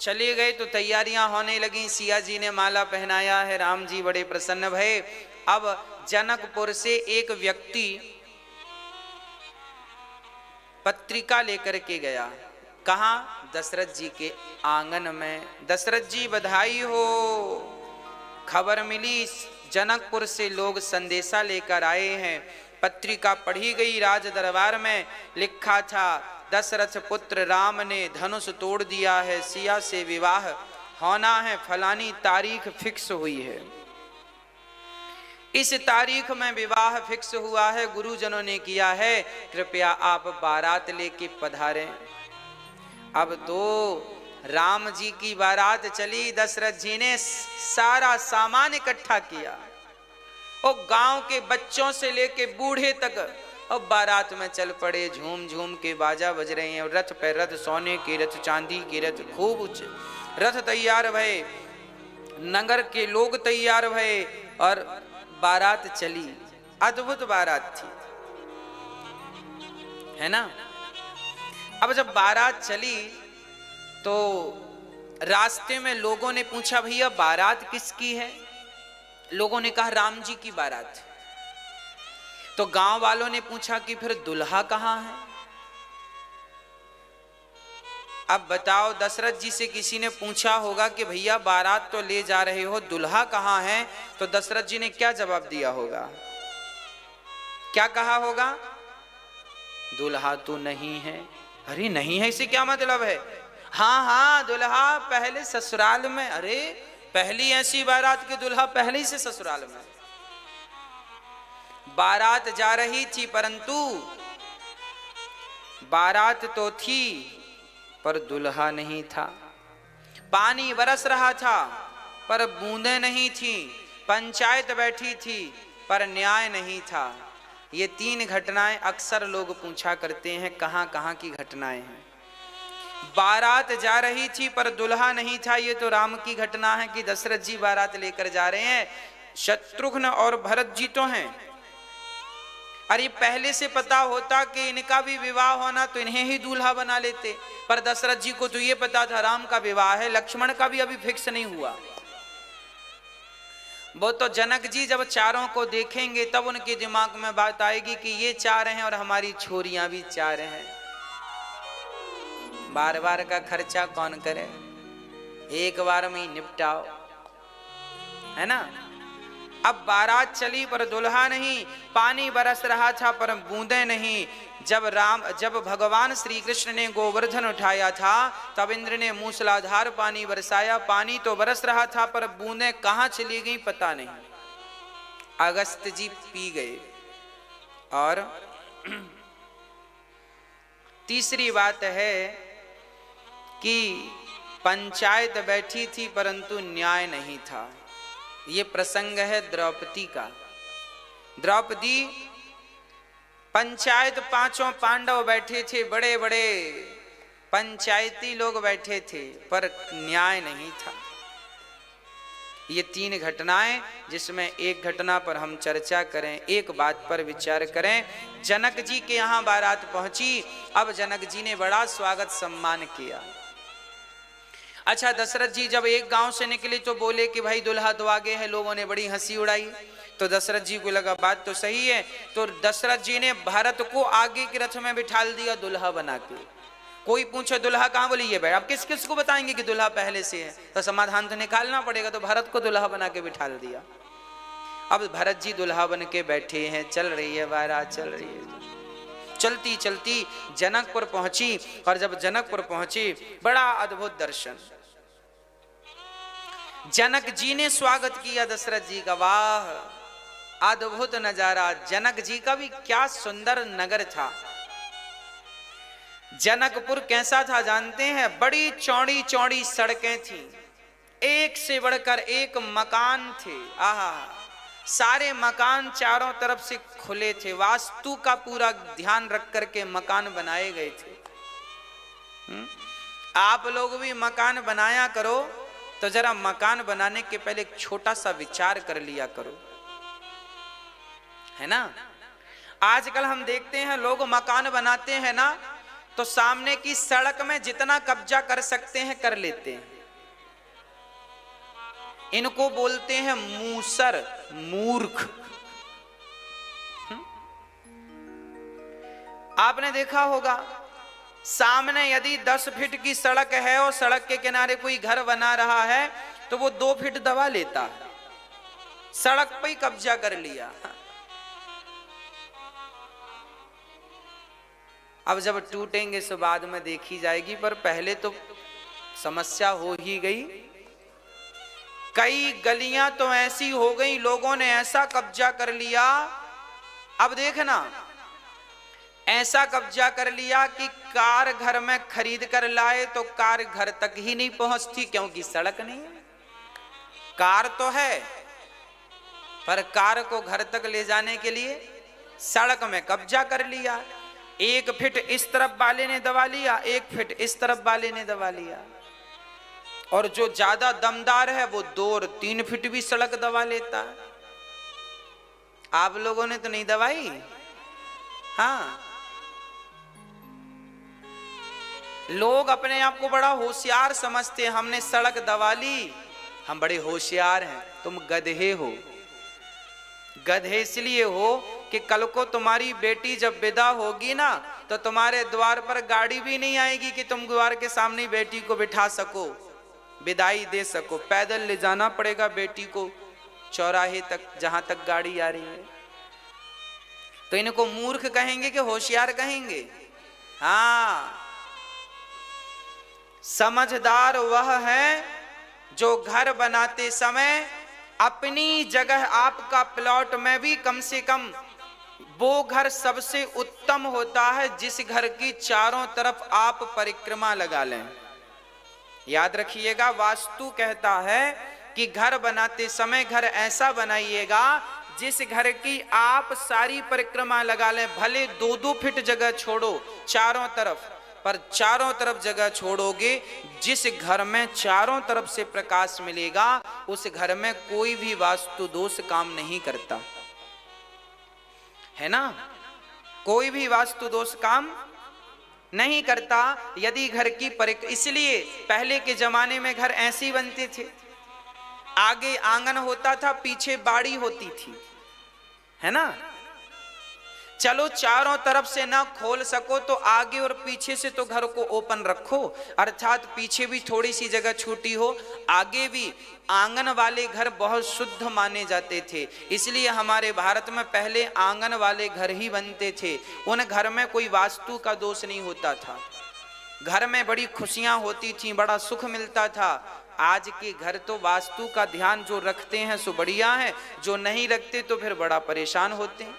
चले गए तो तैयारियां होने लगी। सिया जी ने माला पहनाया है, राम जी बड़े प्रसन्न भये। अब जनकपुर से एक व्यक्ति पत्रिका लेकर के गया। कहां? दशरथ जी के आंगन में। दशरथ जी बधाई हो, खबर मिली जनकपुर से लोग संदेशा लेकर आए हैं। पत्रिका पढ़ी गई राज दरबार में, लिखा था दशरथ पुत्र राम ने धनुष तोड़ दिया है, सिया से विवाह होना है, फलानी तारीख फिक्स हुई है। इस तारीख में विवाह फिक्स हुआ है, गुरुजनों ने किया है, कृपया आप बारात लेके पधारें। अब तो राम जी की बारात चली, दशरथ जी ने सारा सामान इकट्ठा किया और गांव के बच्चों से लेके बूढ़े तक अब बारात में चल पड़े। झूम झूम के बाजा बज रहे हैं, रथ पे रथ, सोने के रथ, चांदी के रथ, खूब रथ तैयार भये, नगर के लोग तैयार भये और बारात चली। अद्भुत बारात थी, है ना। अब जब बारात चली तो रास्ते में लोगों ने पूछा, भैया बारात किसकी है? लोगों ने कहा राम जी की बारात। तो गांव वालों ने पूछा कि फिर दुल्हा कहां है? अब बताओ, दशरथ जी से किसी ने पूछा होगा कि भैया बारात तो ले जा रहे हो, दुल्हा कहां है? तो दशरथ जी ने क्या जवाब दिया होगा? क्या कहा होगा? दुल्हा तो नहीं है। अरे नहीं है, इसे क्या मतलब है? हाँ हाँ, दुल्हा पहले ससुराल में। अरे पहली ऐसी बारात के दुल्हा पहले ही से ससुराल में। बारात जा रही थी, परंतु बारात तो थी पर दुल्हा नहीं था। पानी बरस रहा था पर बूंदें नहीं थी। पंचायत बैठी थी पर न्याय नहीं था। ये 3 घटनाएं अक्सर लोग पूछा करते हैं, कहां कहां की घटनाएं हैं। बारात जा रही थी पर दुल्हा नहीं था, ये तो राम की घटना है कि दशरथ जी बारात लेकर जा रहे हैं। शत्रुघ्न और भरत जी तो हैं। अरे पहले से पता होता कि इनका भी विवाह होना तो इन्हें ही दूल्हा बना लेते, पर दशरथ जी को तो ये पता था राम का विवाह है, लक्ष्मण का भी अभी फिक्स नहीं हुआ। वो तो जनक जी जब चारों को देखेंगे तब उनके दिमाग में बात आएगी कि ये 4 हैं और हमारी छोरियां भी 4 हैं। बार बार का खर्चा कौन करे, एक बार में ही निपटाओ, है ना। अब बारात चली पर दुल्हा नहीं, पानी बरस रहा था पर बूंदें नहीं। जब भगवान श्री कृष्ण ने गोवर्धन उठाया था तब इंद्र ने मूसलाधार पानी बरसाया। पानी तो बरस रहा था पर बूंदें कहां चली गई पता नहीं। अगस्त जी पी गए। और तीसरी बात है कि पंचायत बैठी थी परंतु न्याय नहीं था। ये प्रसंग है द्रौपदी का। द्रौपदी पंचायत, पांचों पांडव बैठे थे, बड़े बड़े पंचायती लोग बैठे थे, पर न्याय नहीं था। ये तीन घटनाएं, जिसमें एक घटना पर हम चर्चा करें, एक बात पर विचार करें। जनक जी के यहाँ बारात पहुंची। अब जनक जी ने बड़ा स्वागत सम्मान किया। अच्छा, दशरथ जी जब एक गांव से निकले तो बोले कि भाई दुल्हा तो आगे है। लोगों ने बड़ी हंसी उड़ाई। तो दशरथ जी को लगा बात तो सही है। तो दशरथ जी ने भरत को आगे के रथ में बिठाल दिया दुल्हा बना के। कोई पूछे दुल्हा कहाँ, बोली ये बैठ। अब किस किस को बताएंगे कि दुल्हा पहले से है, तो समाधान तो निकालना पड़ेगा। तो भरत को दुल्हा बना के बिठाल दिया। अब भरत जी दुल्हा बन के बैठे हैं, चल रही है बारात, चल रही है। चलती चलती जनकपुर पहुंची। और जब जनकपुर पहुंची, बड़ा अद्भुत दर्शन। जनक जी ने स्वागत किया दशरथ जी का। वाह, अद्भुत नजारा। जनक जी का भी क्या सुंदर नगर था। जनकपुर कैसा था जानते हैं? बड़ी चौड़ी चौड़ी सड़कें थी, एक से बढ़कर एक मकान थे। आहा, सारे मकान चारों तरफ से खुले थे। वास्तु का पूरा ध्यान रख करके मकान बनाए गए थे। आप लोग भी मकान बनाया करो तो जरा मकान बनाने के पहले एक छोटा सा विचार कर लिया करो, है ना। आजकल हम देखते हैं लोग मकान बनाते हैं ना, तो सामने की सड़क में जितना कब्जा कर सकते हैं कर लेते हैं। इनको बोलते हैं मूसर, मूर्ख। आपने देखा होगा, सामने यदि 10 फीट की सड़क है और सड़क के किनारे कोई घर बना रहा है, तो वो 2 फीट दबा लेता है। सड़क पे ही कब्जा कर लिया। अब जब टूटेंगे सो बाद में देखी जाएगी, पर पहले तो समस्या हो ही गई। कई गलियां तो ऐसी हो गई, लोगों ने ऐसा कब्जा कर लिया। अब देखना, ऐसा कब्जा कर लिया कि कार घर में खरीद कर लाए तो कार घर तक ही नहीं पहुंचती, क्योंकि सड़क नहीं है। कार तो है, पर कार को घर तक ले जाने के लिए सड़क में कब्जा कर लिया। 1 फीट इस तरफ वाले ने दबा लिया, 1 फीट इस तरफ वाले ने दबा लिया। और जो ज्यादा दमदार है वो 2 और 3 फीट भी सड़क दबा लेता है। आप लोगों ने तो नहीं दबाई? हाँ, लोग अपने आप को बड़ा होशियार समझते हैं। हमने सड़क दबा ली, हम बड़े होशियार हैं। तुम गधे हो। गधे इसलिए हो कि कल को तुम्हारी बेटी जब विदा होगी ना, तो तुम्हारे द्वार पर गाड़ी भी नहीं आएगी कि तुम द्वार के सामने बेटी को बिठा सको, विदाई दे सको। पैदल ले जाना पड़ेगा बेटी को चौराहे तक, जहां तक गाड़ी आ रही है। तो इनको मूर्ख कहेंगे कि होशियार कहेंगे? हाँ, समझदार वह है जो घर बनाते समय अपनी जगह, आपका प्लॉट में भी कम से कम वो घर सबसे उत्तम होता है जिस घर की चारों तरफ आप परिक्रमा लगा लें। याद रखिएगा, वास्तु कहता है कि घर बनाते समय घर ऐसा बनाइएगा जिस घर की आप सारी परिक्रमा लगा लें। भले 2-2 फीट जगह छोड़ो चारों तरफ, पर चारों तरफ जगह छोड़ोगे। जिस घर में चारों तरफ से प्रकाश मिलेगा उस घर में कोई भी वास्तु दोष काम नहीं करता, है ना। कोई भी वास्तु दोष काम नहीं करता यदि घर की इसलिए पहले के जमाने में घर ऐसे ही बनते थे। आगे आंगन होता था, पीछे बाड़ी होती थी, है ना। चलो चारों तरफ से ना खोल सको तो आगे और पीछे से तो घर को ओपन रखो, अर्थात पीछे भी थोड़ी सी जगह छूटी हो। आगे भी आंगन वाले घर बहुत शुद्ध माने जाते थे, इसलिए हमारे भारत में पहले आंगन वाले घर ही बनते थे। उन घर में कोई वास्तु का दोष नहीं होता था, घर में बड़ी खुशियां होती थी, बड़ा सुख मिलता था। आज के घर तो वास्तु का ध्यान जो रखते हैं सो बढ़िया है, जो नहीं रखते तो फिर बड़ा परेशान होते हैं,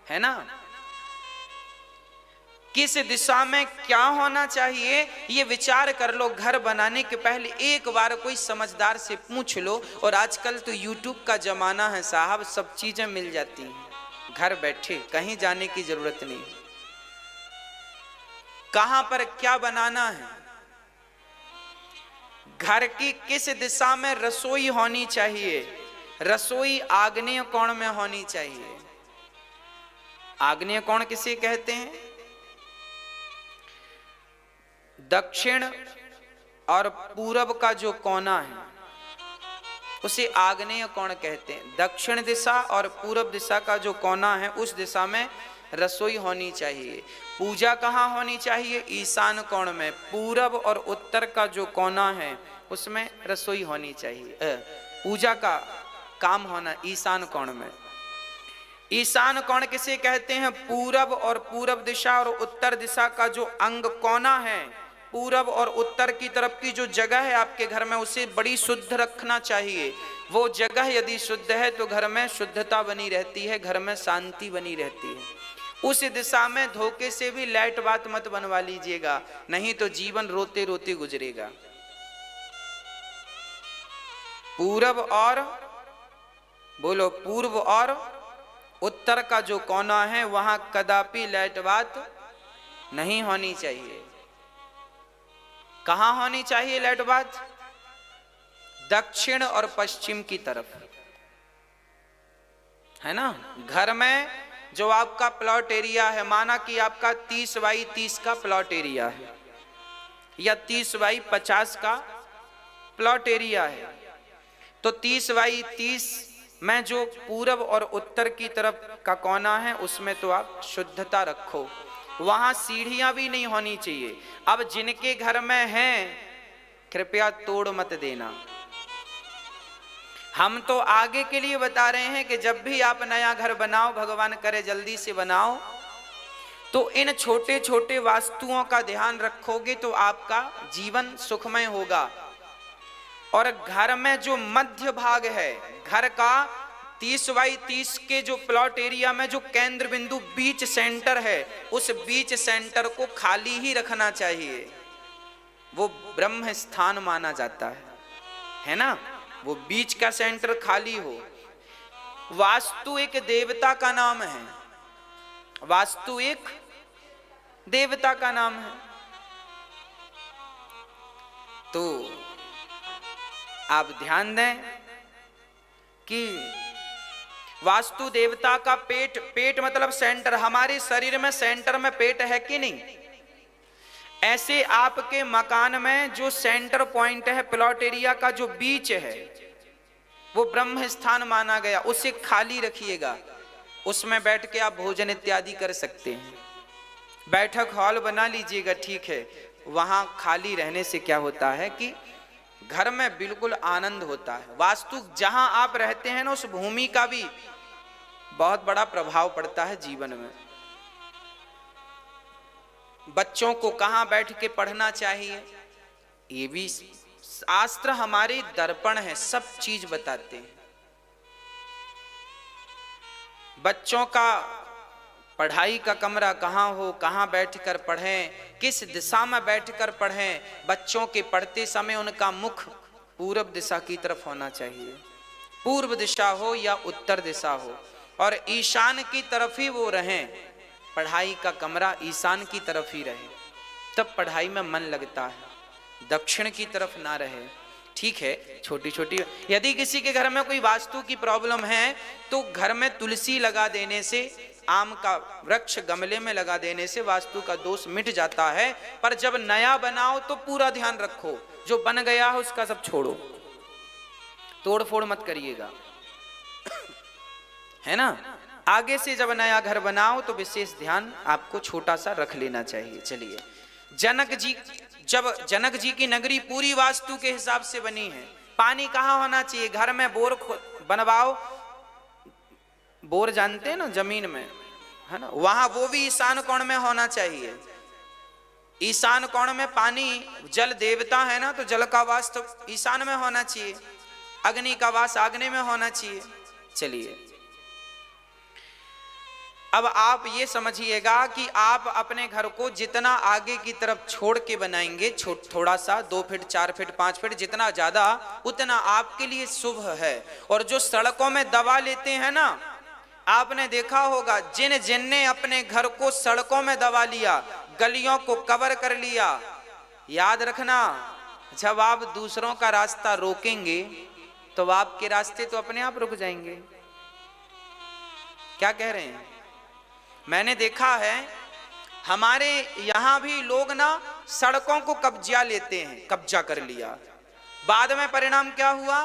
है ना। किस दिशा में क्या होना चाहिए ये विचार कर लो। घर बनाने के पहले एक बार कोई समझदार से पूछ लो। और आजकल तो YouTube का जमाना है साहब, सब चीजें मिल जाती हैं घर बैठे, कहीं जाने की जरूरत नहीं। कहां पर क्या बनाना है, घर की किस दिशा में रसोई होनी चाहिए, रसोई आग्नेय कोण में होनी चाहिए। आग्नेय कोण किसे कहते हैं? दक्षिण और पूरब का जो कोना है उसे आग्नेय कोण कहते हैं। दक्षिण दिशा और पूरब दिशा का जो कोना है उस दिशा में रसोई होनी चाहिए। पूजा कहाँ होनी चाहिए? ईशान कोण में। पूरब और उत्तर का जो कोना है उसमें रसोई होनी चाहिए। पूजा का काम होना ईशान कोण में। ईशान कोण किसे कहते हैं? पूरब और पूरब दिशा और उत्तर दिशा का जो अंग कोना है, पूरब और उत्तर की तरफ की जो जगह है आपके घर में, उसे बड़ी शुद्ध रखना चाहिए। वो जगह यदि शुद्ध है तो घर में शुद्धता बनी रहती है, घर में शांति बनी रहती है। उस दिशा में धोखे से भी लाइट बात मत बनवा लीजिएगा, नहीं तो जीवन रोते रोते गुजरेगा। पूरब और बोलो, पूर्व और उत्तर का जो कोना है वहां कदापि लाइट बात नहीं होनी चाहिए। कहां होनी चाहिए लाइट बात? दक्षिण और पश्चिम की तरफ, है ना। घर में जो आपका प्लॉट एरिया है, माना कि आपका 30 बाई 30 का प्लॉट एरिया है या 30 बाई 50 का प्लॉट एरिया है, तो 30 बाई 30 में जो पूरब और उत्तर की तरफ का कोना है उसमें तो आप शुद्धता रखो। वहां सीढ़ियां भी नहीं होनी चाहिए। अब जिनके घर में हैं कृपया तोड़ मत देना। हम तो आगे के लिए बता रहे हैं कि जब भी आप नया घर बनाओ, भगवान करे जल्दी से बनाओ, तो इन छोटे छोटे वास्तुओं का ध्यान रखोगे तो आपका जीवन सुखमय होगा। और घर में जो मध्य भाग है घर का, 30 बाई 30 के जो प्लॉट एरिया में जो केंद्र बिंदु बीच सेंटर है, उस बीच सेंटर को खाली ही रखना चाहिए। वो ब्रह्म स्थान माना जाता है ना। वो बीच का सेंटर खाली हो। वास्तु एक देवता का नाम है, वास्तु एक देवता का नाम है। तो आप ध्यान दें कि वास्तु देवता का पेट, पेट मतलब सेंटर, हमारे शरीर में सेंटर में पेट है कि नहीं? ऐसे आपके मकान में जो सेंटर पॉइंट है प्लॉट एरिया का, जो बीच है, वो ब्रह्म स्थान माना गया। उसे खाली रखिएगा, उसमें बैठ के आप भोजन इत्यादि कर सकते हैं। बैठक हॉल बना लीजिएगा, ठीक है। वहां खाली रहने से क्या होता है कि घर में बिल्कुल आनंद होता है। वास्तु जहां आप रहते हैं ना, उस भूमि का भी बहुत बड़ा प्रभाव पड़ता है जीवन में। बच्चों को कहां बैठ के पढ़ना चाहिए, ये भी शास्त्र हमारे दर्पण है, सब चीज बताते हैं। बच्चों का पढ़ाई का कमरा कहाँ हो, कहाँ बैठकर पढ़ें, किस दिशा में बैठकर पढ़ें। बच्चों के पढ़ते समय उनका मुख पूरब दिशा की तरफ होना चाहिए, पूर्व दिशा हो या उत्तर दिशा हो, और ईशान की तरफ ही वो रहें। पढ़ाई का कमरा ईशान की तरफ ही रहे, तब पढ़ाई में मन लगता है। दक्षिण की तरफ ना रहे, ठीक है। छोटी छोटी, यदि किसी के घर में कोई वास्तु की प्रॉब्लम है तो घर में तुलसी लगा देने से, आम का वृक्ष गमले में लगा देने से वास्तु का दोष मिट जाता है। पर जब नया बनाओ तो पूरा ध्यान रखो, जो बन गया है उसका सब छोड़ो, तोड़ फोड़ मत करिएगा, है ना। आगे से जब नया घर बनाओ तो विशेष ध्यान आपको छोटा सा रख लेना चाहिए। चलिए, जनक जी, जब जनक जी की नगरी पूरी वास्तु के हिसाब से बनी है, पानी कहाँ होना चाहिए? घर में बोर बनवाओ, बोर जानते हैं ना, जमीन में, है ना, वहां वो भी ईशान कोण में होना चाहिए। ईशान कोण में पानी, जल देवता है ना, तो जल का वास तो ईशान में होना चाहिए, अग्नि का वास आग्नेय में होना चाहिए। चलिए, अब आप ये समझिएगा कि आप अपने घर को जितना आगे की तरफ छोड़ के बनाएंगे, थोड़ा सा 2 फीट 4 फीट 5 फीट जितना ज्यादा, उतना आपके लिए शुभ है। और जो सड़कों में दबा लेते हैं ना, आपने देखा होगा जिन जिनने अपने घर को सड़कों में दबा लिया, गलियों को कवर कर लिया, याद रखना जब आप दूसरों का रास्ता रोकेंगे तो आपके रास्ते तो अपने आप रुक जाएंगे। क्या कह रहे हैं? मैंने देखा है हमारे यहां भी लोग ना सड़कों को कब्जा लेते हैं, कब्जा कर लिया, बाद में परिणाम क्या हुआ?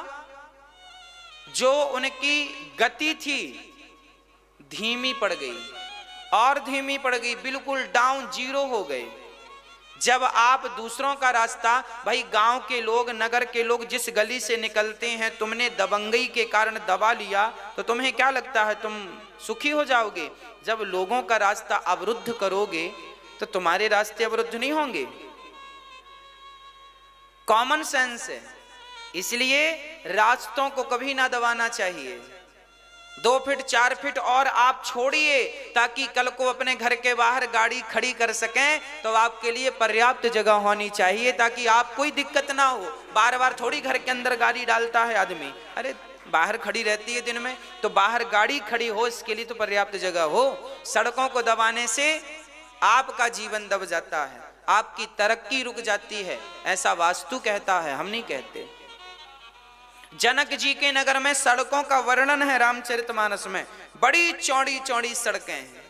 जो उनकी गति थी धीमी पड़ गई, और धीमी पड़ गई, बिल्कुल डाउन जीरो हो गए। जब आप दूसरों का रास्ता, भाई गांव के लोग, नगर के लोग जिस गली से निकलते हैं, तुमने दबंगई के कारण दबा लिया तो तुम्हें क्या लगता है तुम सुखी हो जाओगे? जब लोगों का रास्ता अवरुद्ध करोगे तो तुम्हारे रास्ते अवरुद्ध नहीं होंगे। कॉमन सेंस है। इसलिए रास्तों को कभी ना दबाना चाहिए। 2 फीट 4 फीट और आप छोड़िए, ताकि कल को अपने घर के बाहर गाड़ी खड़ी कर सकें तो आपके लिए पर्याप्त जगह होनी चाहिए, ताकि आप कोई दिक्कत ना हो। बार बार थोड़ी घर के अंदर गाड़ी डालता है आदमी, अरे बाहर खड़ी रहती है दिन में, तो बाहर गाड़ी खड़ी हो इसके लिए तो पर्याप्त जगह हो। सड़कों को दबाने से आपका जीवन दब जाता है, आपकी तरक्की रुक जाती है, ऐसा वास्तु कहता है, हम नहीं कहते। जनक जी के नगर में सड़कों का वर्णन है रामचरितमानस में। बड़ी चौड़ी चौड़ी सड़कें हैं,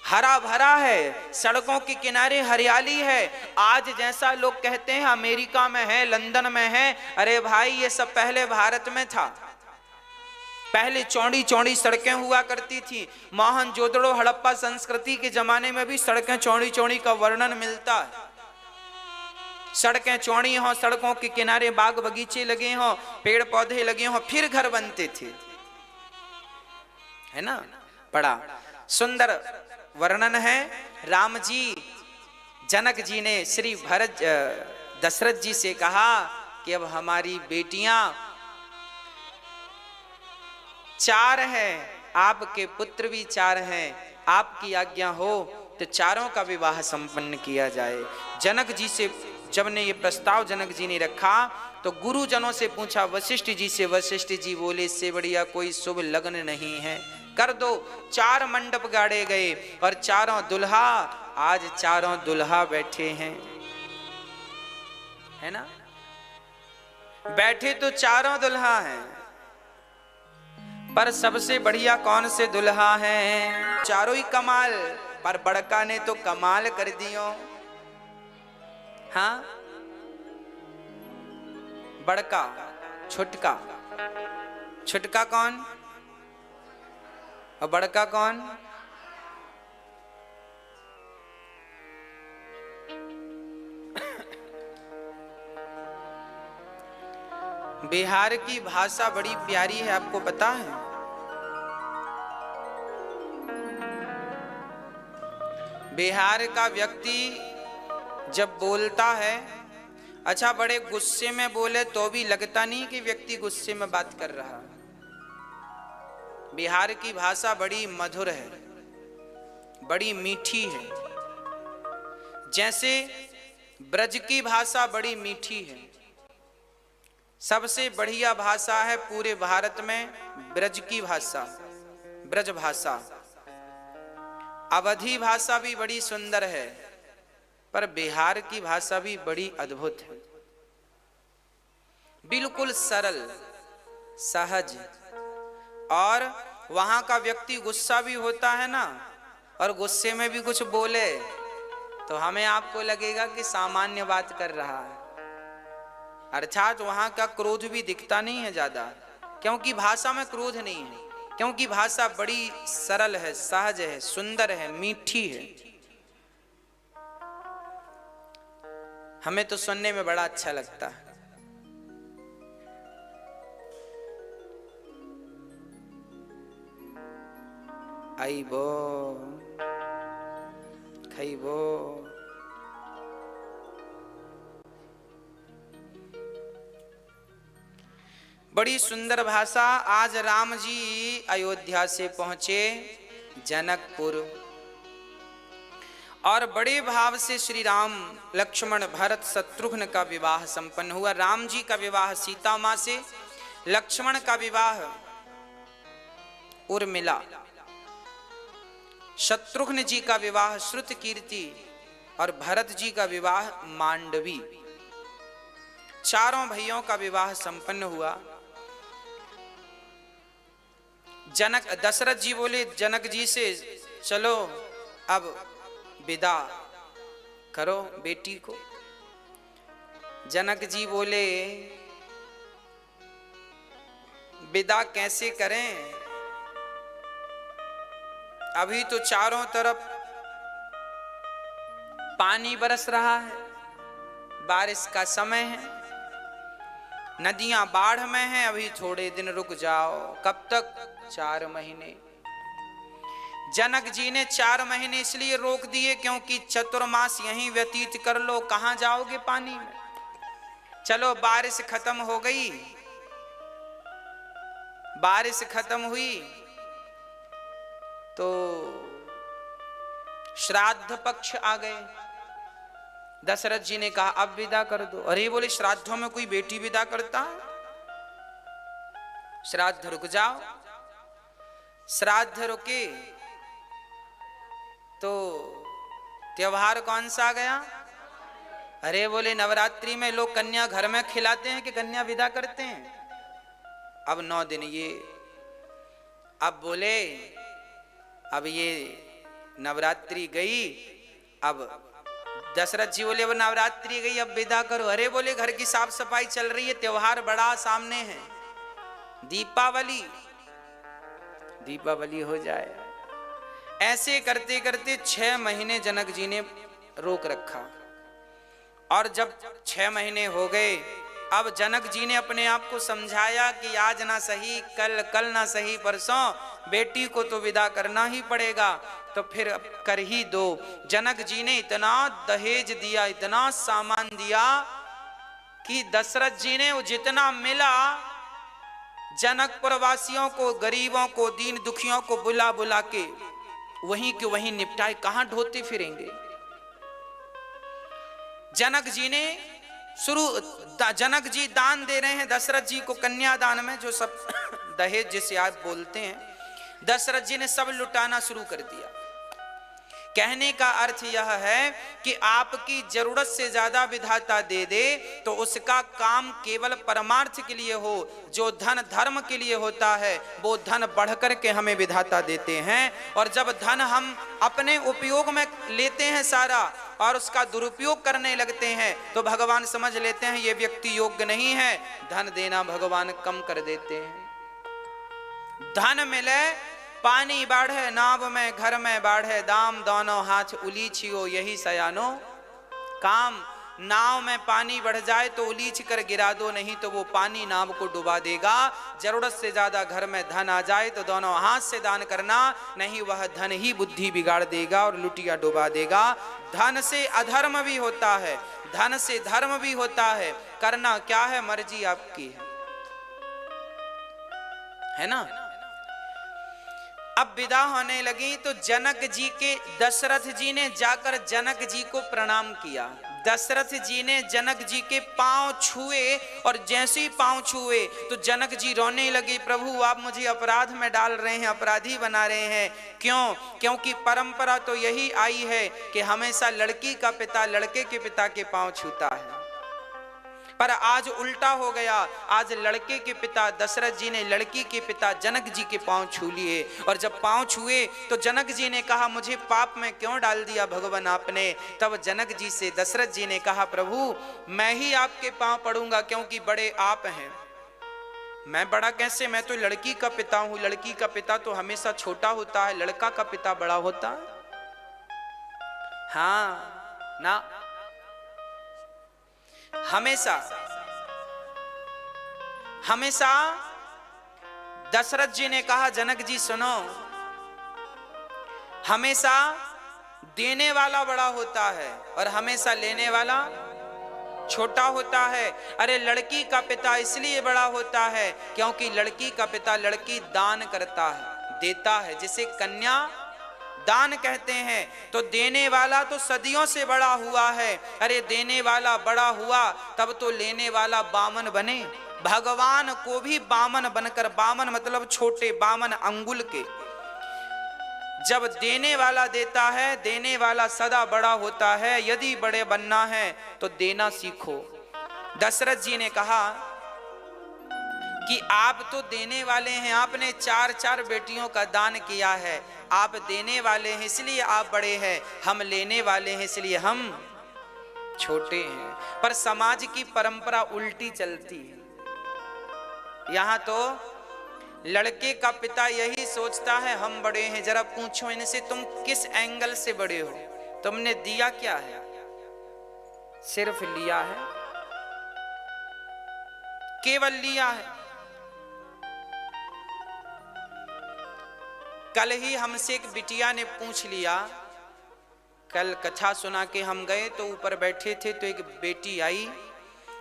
हरा भरा है, सड़कों के किनारे हरियाली है। आज जैसा लोग कहते हैं अमेरिका में है, लंदन में है, अरे भाई ये सब पहले भारत में था। पहले चौड़ी चौड़ी सड़कें हुआ करती थी। मोहनजोदड़ो हड़प्पा संस्कृति के जमाने में भी सड़कें चौड़ी चौड़ी का वर्णन मिलता है। सड़कें चौड़ी हों, सड़कों के किनारे बाग बगीचे लगे हों, पेड़ पौधे लगे हों, फिर घर बनते थे, है ना। बड़ा सुंदर वर्णन है। राम जी, जनक जी ने श्री भरत दशरथ जी से कहा कि अब हमारी बेटियां 4 हैं, आपके पुत्र भी 4 हैं, आपकी आज्ञा हो तो चारों का विवाह संपन्न किया जाए। जनक जी से जब ने ये प्रस्ताव जनक जी ने रखा तो गुरुजनों से पूछा वशिष्ठ जी से। वशिष्ठ जी बोले इससे बढ़िया कोई शुभ लग्न नहीं है, कर दो। 4 मंडप गाड़े गए और चारों दुल्हा, आज चारों दुल्हा बैठे हैं, है ना। बैठे तो चारों दुल्हा हैं, पर सबसे बढ़िया कौन से दुल्हा हैं? चारों ही कमाल, पर बड़का ने तो कमाल कर दियो। हाँ, बड़का, छुटका, छुटका कौन और बड़का कौन? बिहार की भाषा बड़ी प्यारी है, आपको पता है? बिहार का व्यक्ति जब बोलता है, अच्छा बड़े गुस्से में बोले तो भी लगता नहीं कि व्यक्ति गुस्से में बात कर रहा। बिहार की भाषा बड़ी मधुर है, बड़ी मीठी है। जैसे ब्रज की भाषा बड़ी मीठी है। सबसे बढ़िया भाषा है पूरे भारत में ब्रज की भाषा, ब्रज भाषा। अवधी भाषा भी बड़ी सुंदर है, पर बिहार की भाषा भी बड़ी अद्भुत है। बिल्कुल सरल, सहज, और वहां का व्यक्ति गुस्सा भी होता है ना, और गुस्से में भी कुछ बोले तो हमें आपको लगेगा कि सामान्य बात कर रहा है। अर्थात वहां का क्रोध भी दिखता नहीं है ज्यादा, क्योंकि भाषा में क्रोध नहीं है, क्योंकि भाषा बड़ी सरल है, सहज है, सुंदर है, मीठी है। हमें तो सुनने में बड़ा अच्छा लगता है। आइबो खाइबो, बड़ी सुंदर भाषा। आज राम जी अयोध्या से पहुंचे जनकपुर। और बड़े भाव से श्री राम लक्ष्मण भरत शत्रुघ्न का विवाह संपन्न हुआ। राम जी का विवाह सीता मां से, लक्ष्मण का विवाह उर्मिला, शत्रुघ्न जी का विवाह श्रुतकीर्ति और भरत जी का विवाह मांडवी। चारों भाइयों का विवाह संपन्न हुआ। जनक दशरथ जी बोले जनक जी से, चलो अब विदा करो बेटी को। जनक जी बोले विदा कैसे करें, अभी तो चारों तरफ पानी बरस रहा है, बारिश का समय है, नदियां बाढ़ में हैं, अभी थोड़े दिन रुक जाओ। कब तक? 4 महीने। जनक जी ने 4 महीने इसलिए रोक दिए क्योंकि चतुर्मास यहीं व्यतीत कर लो, कहां जाओगे पानी में। चलो बारिश खत्म हो गई, बारिश खत्म हुई तो श्राद्ध पक्ष आ गए। दशरथ जी ने कहा अब विदा कर दो। अरे बोले श्राद्धों में कोई बेटी विदा करता? श्राद्ध रुक जाओ। श्राद्ध रुके तो त्योहार कौन सा आ गया? अरे बोले नवरात्रि में लोग कन्या घर में खिलाते हैं कि कन्या विदा करते हैं? अब 9 दिन ये। अब बोले अब ये नवरात्रि गई, अब दशरथ जी बोले अब नवरात्रि गई अब विदा करो। अरे बोले घर की साफ सफाई चल रही है, त्योहार बड़ा सामने है, दीपावली, दीपावली हो जाए। ऐसे करते करते 6 महीने जनक जी ने रोक रखा। और जब 6 महीने हो गए, अब जनक जी ने अपने आप को समझाया कि आज ना सही कल, कल ना सही परसों, बेटी को तो विदा करना ही पड़ेगा, तो फिर कर ही दो। जनक जी ने इतना दहेज दिया, इतना सामान दिया कि दशरथ जी ने जितना मिला जनकपुर वासियों को, गरीबों को, दीन दुखियों को बुला बुला के वहीं के वहीं निपटाए। कहां ढोते फिरेंगे। जनक जी ने जनक जी दान दे रहे हैं दशरथ जी को, कन्यादान में जो सब दहेज जिसे आप बोलते हैं, दशरथ जी ने सब लुटाना शुरू कर दिया। कहने का अर्थ यह है कि आपकी जरूरत से ज्यादा विधाता दे दे तो उसका काम केवल परमार्थ के लिए हो। जो धन धर्म के लिए होता है वो धन बढ़कर के हमें विधाता देते हैं। और जब धन हम अपने उपयोग में लेते हैं सारा और उसका दुरुपयोग करने लगते हैं तो भगवान समझ लेते हैं ये व्यक्ति योग्य नहीं है, धन देना भगवान कम कर देते हैं। धन मिले पानी बाढ़े, नाव में घर में बाढ़े, दाम दोनों हाथ उलीछियो यही सयानो काम। नाव में पानी बढ़ जाए तो उलीछ कर गिरा दो, नहीं तो वो पानी नाव को डुबा देगा। जरूरत से ज्यादा घर में धन आ जाए तो दोनों हाथ से दान करना, नहीं वह धन ही बुद्धि बिगाड़ देगा और लुटिया डुबा देगा। धन से अधर्म भी होता है, धन से धर्म भी होता है, करना क्या है मर्जी आपकी है ना। अब विदा होने लगी तो जनक जी के, दशरथ जी ने जाकर जनक जी को प्रणाम किया। दशरथ जी ने जनक जी के पांव छुए और जैसे ही पांव छुए तो जनक जी रोने लगे, प्रभु आप मुझे अपराध में डाल रहे हैं, अपराधी बना रहे हैं। क्यों? क्योंकि परंपरा तो यही आई है कि हमेशा लड़की का पिता लड़के के पिता के पांव छूता है, पर आज उल्टा हो गया। आज लड़के के पिता दशरथ जी ने लड़की के पिता जनक जी के पांव छू लिए। और जब पांव छुए तो जनक जी ने कहा मुझे पाप में क्यों डाल दिया भगवान आपने। तब जनक जी से दशरथ जी ने कहा प्रभु मैं ही आपके पांव पड़ूंगा क्योंकि बड़े आप हैं। मैं बड़ा कैसे, मैं तो लड़की का पिता हूं। लड़की का पिता तो हमेशा छोटा होता है, लड़का का पिता बड़ा होता है। हाँ ना, हमेशा हमेशा दशरथ जी ने कहा जनक जी सुनो, हमेशा देने वाला बड़ा होता है और हमेशा लेने वाला छोटा होता है। अरे लड़की का पिता इसलिए बड़ा होता है क्योंकि लड़की का पिता लड़की दान करता है, देता है। जिसे कन्या दान कहते हैं। तो देने वाला तो सदियों से बड़ा हुआ है। अरे देने वाला बड़ा हुआ तब तो लेने वाला बामन बने। भगवान को भी बामन बनकर, बामन मतलब छोटे, बामन अंगुल के, जब देने वाला देता है, देने वाला सदा बड़ा होता है। यदि बड़े बनना है तो देना सीखो। दशरथ जी ने कहा कि आप तो देने वाले हैं, आपने 4 बेटियों का दान किया है, आप देने वाले हैं इसलिए आप बड़े हैं, हम लेने वाले हैं इसलिए हम छोटे हैं। पर समाज की परंपरा उल्टी चलती है। यहां तो लड़के का पिता यही सोचता है हम बड़े हैं। जरा पूछो इनसे, तुम किस एंगल से बड़े हो? तुमने दिया क्या है? सिर्फ लिया है, केवल लिया है। कल ही हमसे एक बिटिया ने पूछ लिया, कल कथा सुना के हम गए तो ऊपर बैठे थे तो एक बेटी आई,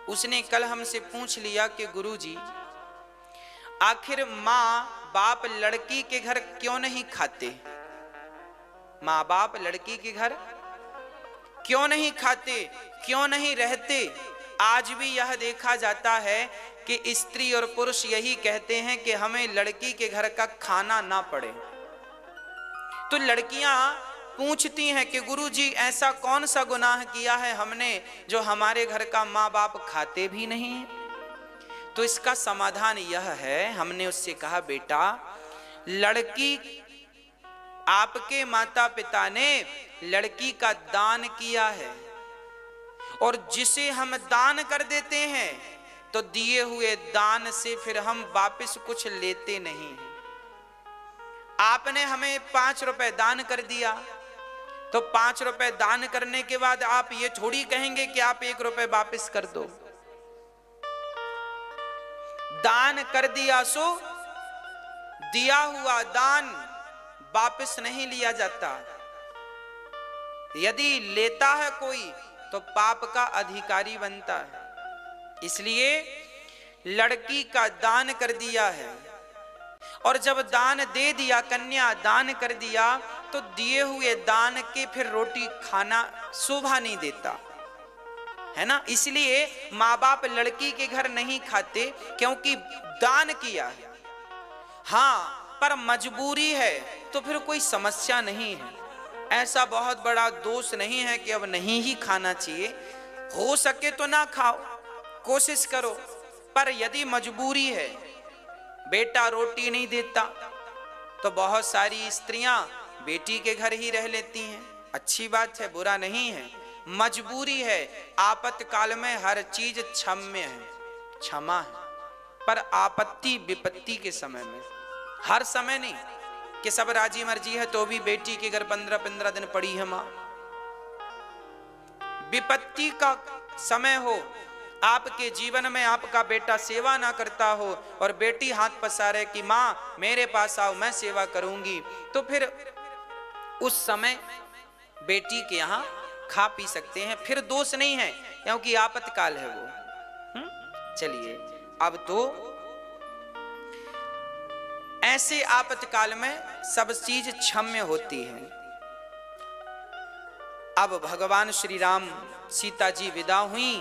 उसने कल हमसे पूछ लिया कि गुरुजी आखिर माँ बाप लड़की के घर क्यों नहीं खाते? माँ बाप लड़की के घर क्यों नहीं खाते, क्यों नहीं रहते? आज भी यह देखा जाता है कि स्त्री और पुरुष यही कहते हैं कि हमें लड़की के घर का खाना ना पड़े। तो लड़कियां पूछती हैं कि गुरुजी ऐसा कौन सा गुनाह किया है हमने जो हमारे घर का माँ बाप खाते भी नहीं? तो इसका समाधान यह है, हमने उससे कहा बेटा लड़की, आपके माता पिता ने लड़की का दान किया है और जिसे हम दान कर देते हैं तो दिए हुए दान से फिर हम वापस कुछ लेते नहीं हैं। आपने हमें 5 रुपए दान कर दिया तो 5 रुपए दान करने के बाद आप ये थोड़ी कहेंगे कि आप 1 रुपए वापस कर दो। दान कर दिया सो दिया हुआ दान वापस नहीं लिया जाता। यदि लेता है कोई तो पाप का अधिकारी बनता है। इसलिए लड़की का दान कर दिया है और जब दान दे दिया, कन्या दान कर दिया, तो दिए हुए दान के फिर रोटी खाना शोभा नहीं देता है ना। इसलिए माँ बाप लड़की के घर नहीं खाते क्योंकि दान किया है। हाँ, पर मजबूरी है तो फिर कोई समस्या नहीं है। ऐसा बहुत बड़ा दोष नहीं है कि अब नहीं ही खाना चाहिए। हो सके तो ना खाओ, कोशिश करो। पर यदि मजबूरी है, बेटा रोटी नहीं देता तो बहुत सारी स्त्रियां बेटी के घर ही रह लेती हैं। अच्छी बात है, बुरा नहीं है, मजबूरी है। आपातकाल में हर चीज क्षम्य है, क्षमा है। पर आपत्ति विपत्ति के समय में, हर समय नहीं कि सब राजी मर्जी है तो भी बेटी के घर 15-15 दिन पड़ी है मां। विपत्ति का समय हो, आपके जीवन में आपका बेटा सेवा ना करता हो और बेटी हाथ पसारे कि मां मेरे पास आओ मैं सेवा करूंगी, तो फिर उस समय बेटी के यहां खा पी सकते हैं, फिर दोष नहीं है क्योंकि आपातकाल है वो। चलिए, अब तो ऐसे आपातकाल में सब चीज क्षम्य होती है। अब भगवान श्री राम, सीता जी विदा हुई।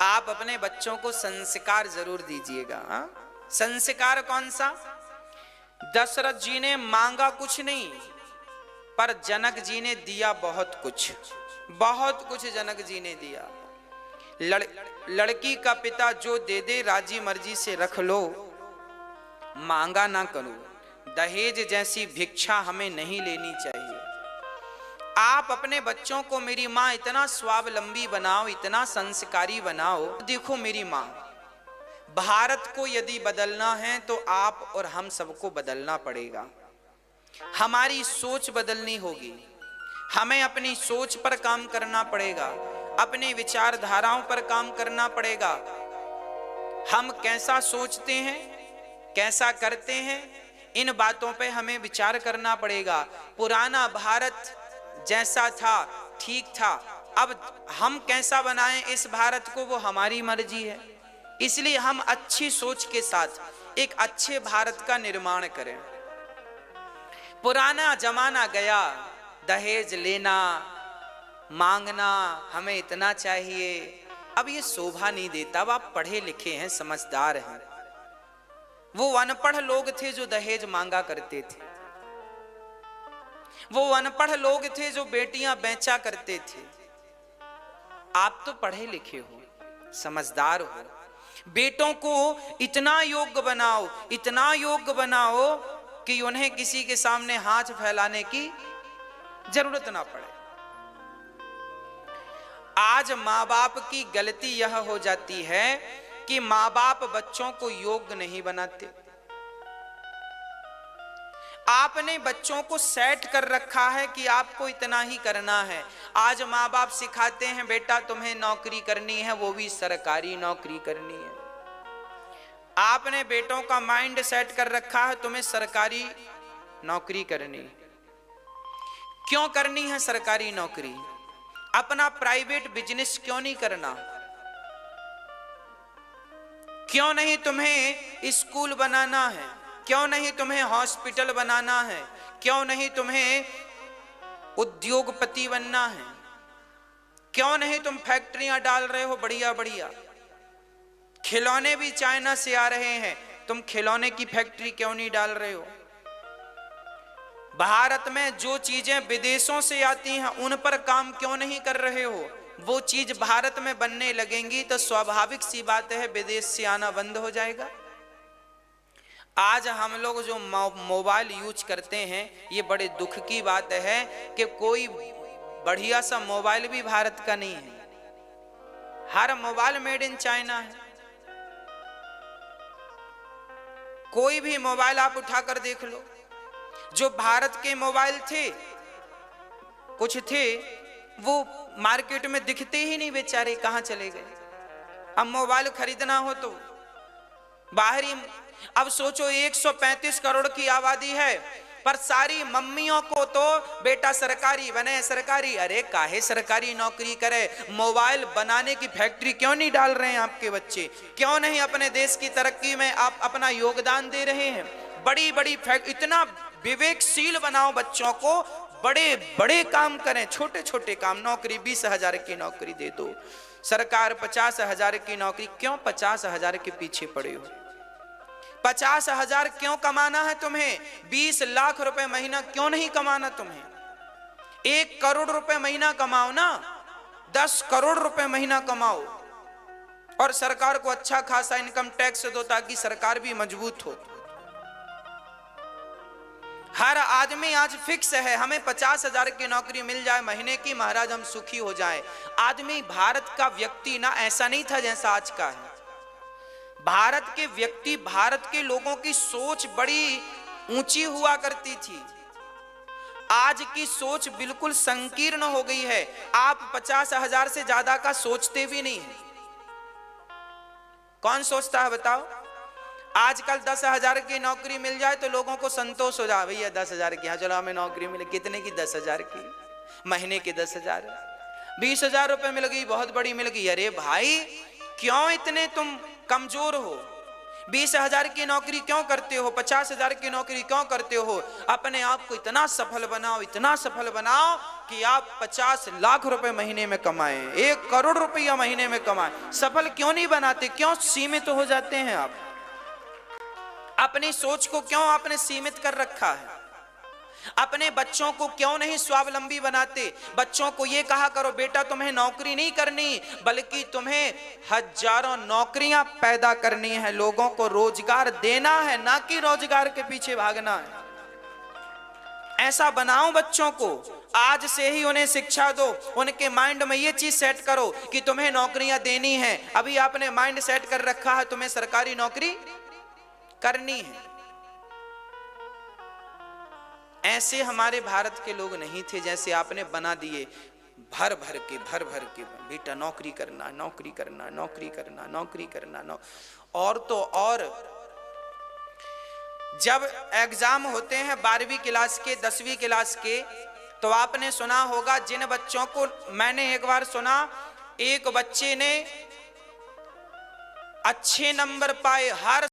आप अपने बच्चों को संस्कार जरूर दीजिएगा। संस्कार कौन सा? दशरथ जी ने मांगा कुछ नहीं, पर जनक जी ने दिया बहुत कुछ, बहुत कुछ जनक जी ने दिया। लड़की का पिता जो दे दे राजी मर्जी से रख लो, मांगा ना करो। दहेज जैसी भिक्षा हमें नहीं लेनी चाहिए। आप अपने बच्चों को मेरी माँ इतना स्वावलंबी बनाओ, इतना संस्कारी बनाओ। देखो मेरी माँ, भारत को यदि बदलना है तो आप और हम सबको बदलना पड़ेगा। हमारी सोच बदलनी होगी, हमें अपनी सोच पर काम करना पड़ेगा, अपनी विचारधाराओं पर काम करना पड़ेगा। हम कैसा सोचते हैं, कैसा करते हैं, इन बातों पे हमें विचार करना पड़ेगा। पुराना भारत जैसा था ठीक था, अब हम कैसा बनाएं इस भारत को वो हमारी मर्जी है। इसलिए हम अच्छी सोच के साथ एक अच्छे भारत का निर्माण करें। पुराना जमाना गया, दहेज लेना मांगना, हमें इतना चाहिए, अब ये शोभा नहीं देता। अब आप पढ़े लिखे हैं, समझदार हैं। वो अनपढ़ लोग थे जो दहेज मांगा करते थे, वो अनपढ़ लोग थे जो बेटियां बेचा करते थे। आप तो पढ़े लिखे हो, समझदार हो, बेटों को इतना योग्य बनाओ, इतना योग्य बनाओ कि उन्हें किसी के सामने हाथ फैलाने की जरूरत ना पड़े। आज माँ बाप की गलती यह हो जाती है कि माँ बाप बच्चों को योग्य नहीं बनाते। आपने बच्चों को सेट कर रखा है कि आपको इतना ही करना है। आज माँ बाप सिखाते हैं, बेटा तुम्हें नौकरी करनी है, वो भी सरकारी नौकरी करनी है। आपने बेटों का माइंड सेट कर रखा है, तुम्हें सरकारी नौकरी करनी है। क्यों करनी है सरकारी नौकरी? अपना प्राइवेट बिजनेस क्यों नहीं करना? क्यों नहीं तुम्हें स्कूल बनाना है? क्यों नहीं तुम्हें हॉस्पिटल बनाना है? क्यों नहीं तुम्हें उद्योगपति बनना है? क्यों नहीं तुम फैक्ट्रियां डाल रहे हो बढ़िया बढ़िया? खिलौने भी चाइना से आ रहे हैं, तुम खिलौने की फैक्ट्री क्यों नहीं डाल रहे हो? भारत में जो चीजें विदेशों से आती हैं उन पर काम क्यों नहीं कर रहे हो? वो चीज भारत में बनने लगेंगी तो स्वाभाविक सी बात है विदेश से आना बंद हो जाएगा। आज हम लोग जो मोबाइल यूज करते हैं, ये बड़े दुख की बात है कि कोई बढ़िया सा मोबाइल भी भारत का नहीं है। हर मोबाइल मेड इन चाइना है। कोई भी मोबाइल आप उठाकर देख लो, जो भारत के मोबाइल थे, कुछ थे वो मार्केट में दिखते ही नहीं, बेचारे कहां चले गए। अब मोबाइल खरीदना हो तो बाहरी, अब सोचो 135 करोड़ की आबादी है, पर सारी मम्मियों को तो बेटा सरकारी बने, सरकारी। अरे काहे सरकारी नौकरी करे? मोबाइल बनाने की फैक्ट्री क्यों नहीं डाल रहे हैं आपके बच्चे? क्यों नहीं अपने देश की तरक्की में आप अपना योगदान दे रहे हैं? बड़ी बड़ी फैक्ट्री, इतना विवेकशील बनाओ बच्चों को, बड़े बड़े काम करें, छोटे छोटे काम। नौकरी 20,000 की नौकरी दे दो, सरकार 50,000 की नौकरी। क्यों 50,000 के पीछे पड़े हो? 50,000 क्यों कमाना है तुम्हें? 20 लाख रुपए महीना क्यों नहीं कमाना तुम्हें? 1 करोड़ रुपए महीना कमाओ ना, 10 करोड़ रुपए महीना कमाओ और सरकार को अच्छा खासा इनकम टैक्स दो ताकि सरकार भी मजबूत हो। हर आदमी आज फिक्स है, हमें 50,000 की नौकरी मिल जाए महीने की, महाराज हम सुखी हो जाएं। आदमी, भारत का व्यक्ति ना ऐसा नहीं था जैसा आज का है। भारत के व्यक्ति, भारत के लोगों की सोच बड़ी ऊंची हुआ करती थी। आज की सोच बिल्कुल संकीर्ण हो गई है। आप 50,000 से ज्यादा का सोचते भी नहीं है। कौन सोचता है बताओ? आजकल 10,000 की नौकरी मिल जाए तो लोगों को संतोष हो जाए, भैया 10,000 की, हाँ चलो हमें नौकरी मिले। कितने की? 10,000 की, महीने के 10,000। 20,000 रुपए मिल गई, बहुत बड़ी मिल गई। अरे भाई क्यों इतने तुम कमजोर हो? 20,000 की नौकरी क्यों करते हो? 50,000 की नौकरी क्यों करते हो? अपने आप को इतना सफल बनाओ, इतना सफल बनाओ कि आप 50 लाख रुपए महीने में कमाएं, 1 करोड़ रुपया महीने में कमाएं। सफल क्यों नहीं बनाते? क्यों सीमित हो जाते हैं आप? अपनी सोच को क्यों आपने सीमित कर रखा है? अपने बच्चों को क्यों नहीं स्वावलंबी बनाते? बच्चों को यह कहा करो, बेटा तुम्हें नौकरी नहीं करनी, बल्कि तुम्हें हजारों नौकरियां पैदा करनी है, लोगों को रोजगार देना है, ना कि रोजगार के पीछे भागना है। ऐसा बनाओ बच्चों को, आज से ही उन्हें शिक्षा दो। उनके माइंड में ये चीज सेट करो कि तुम्हें नौकरियां देनी है। अभी आपने माइंड सेट कर रखा है तुम्हें सरकारी नौकरी करनी है। ऐसे हमारे भारत के लोग नहीं थे जैसे आपने बना दिए, भर भर के बेटा नौकरी करना, नौकरी करना, नौकरी करना, नौकरी करना। और तो और जब एग्जाम होते हैं 12वीं क्लास के, 10वीं क्लास के, तो आपने सुना होगा जिन बच्चों को, मैंने एक बार सुना एक बच्चे ने अच्छे नंबर पाए, हर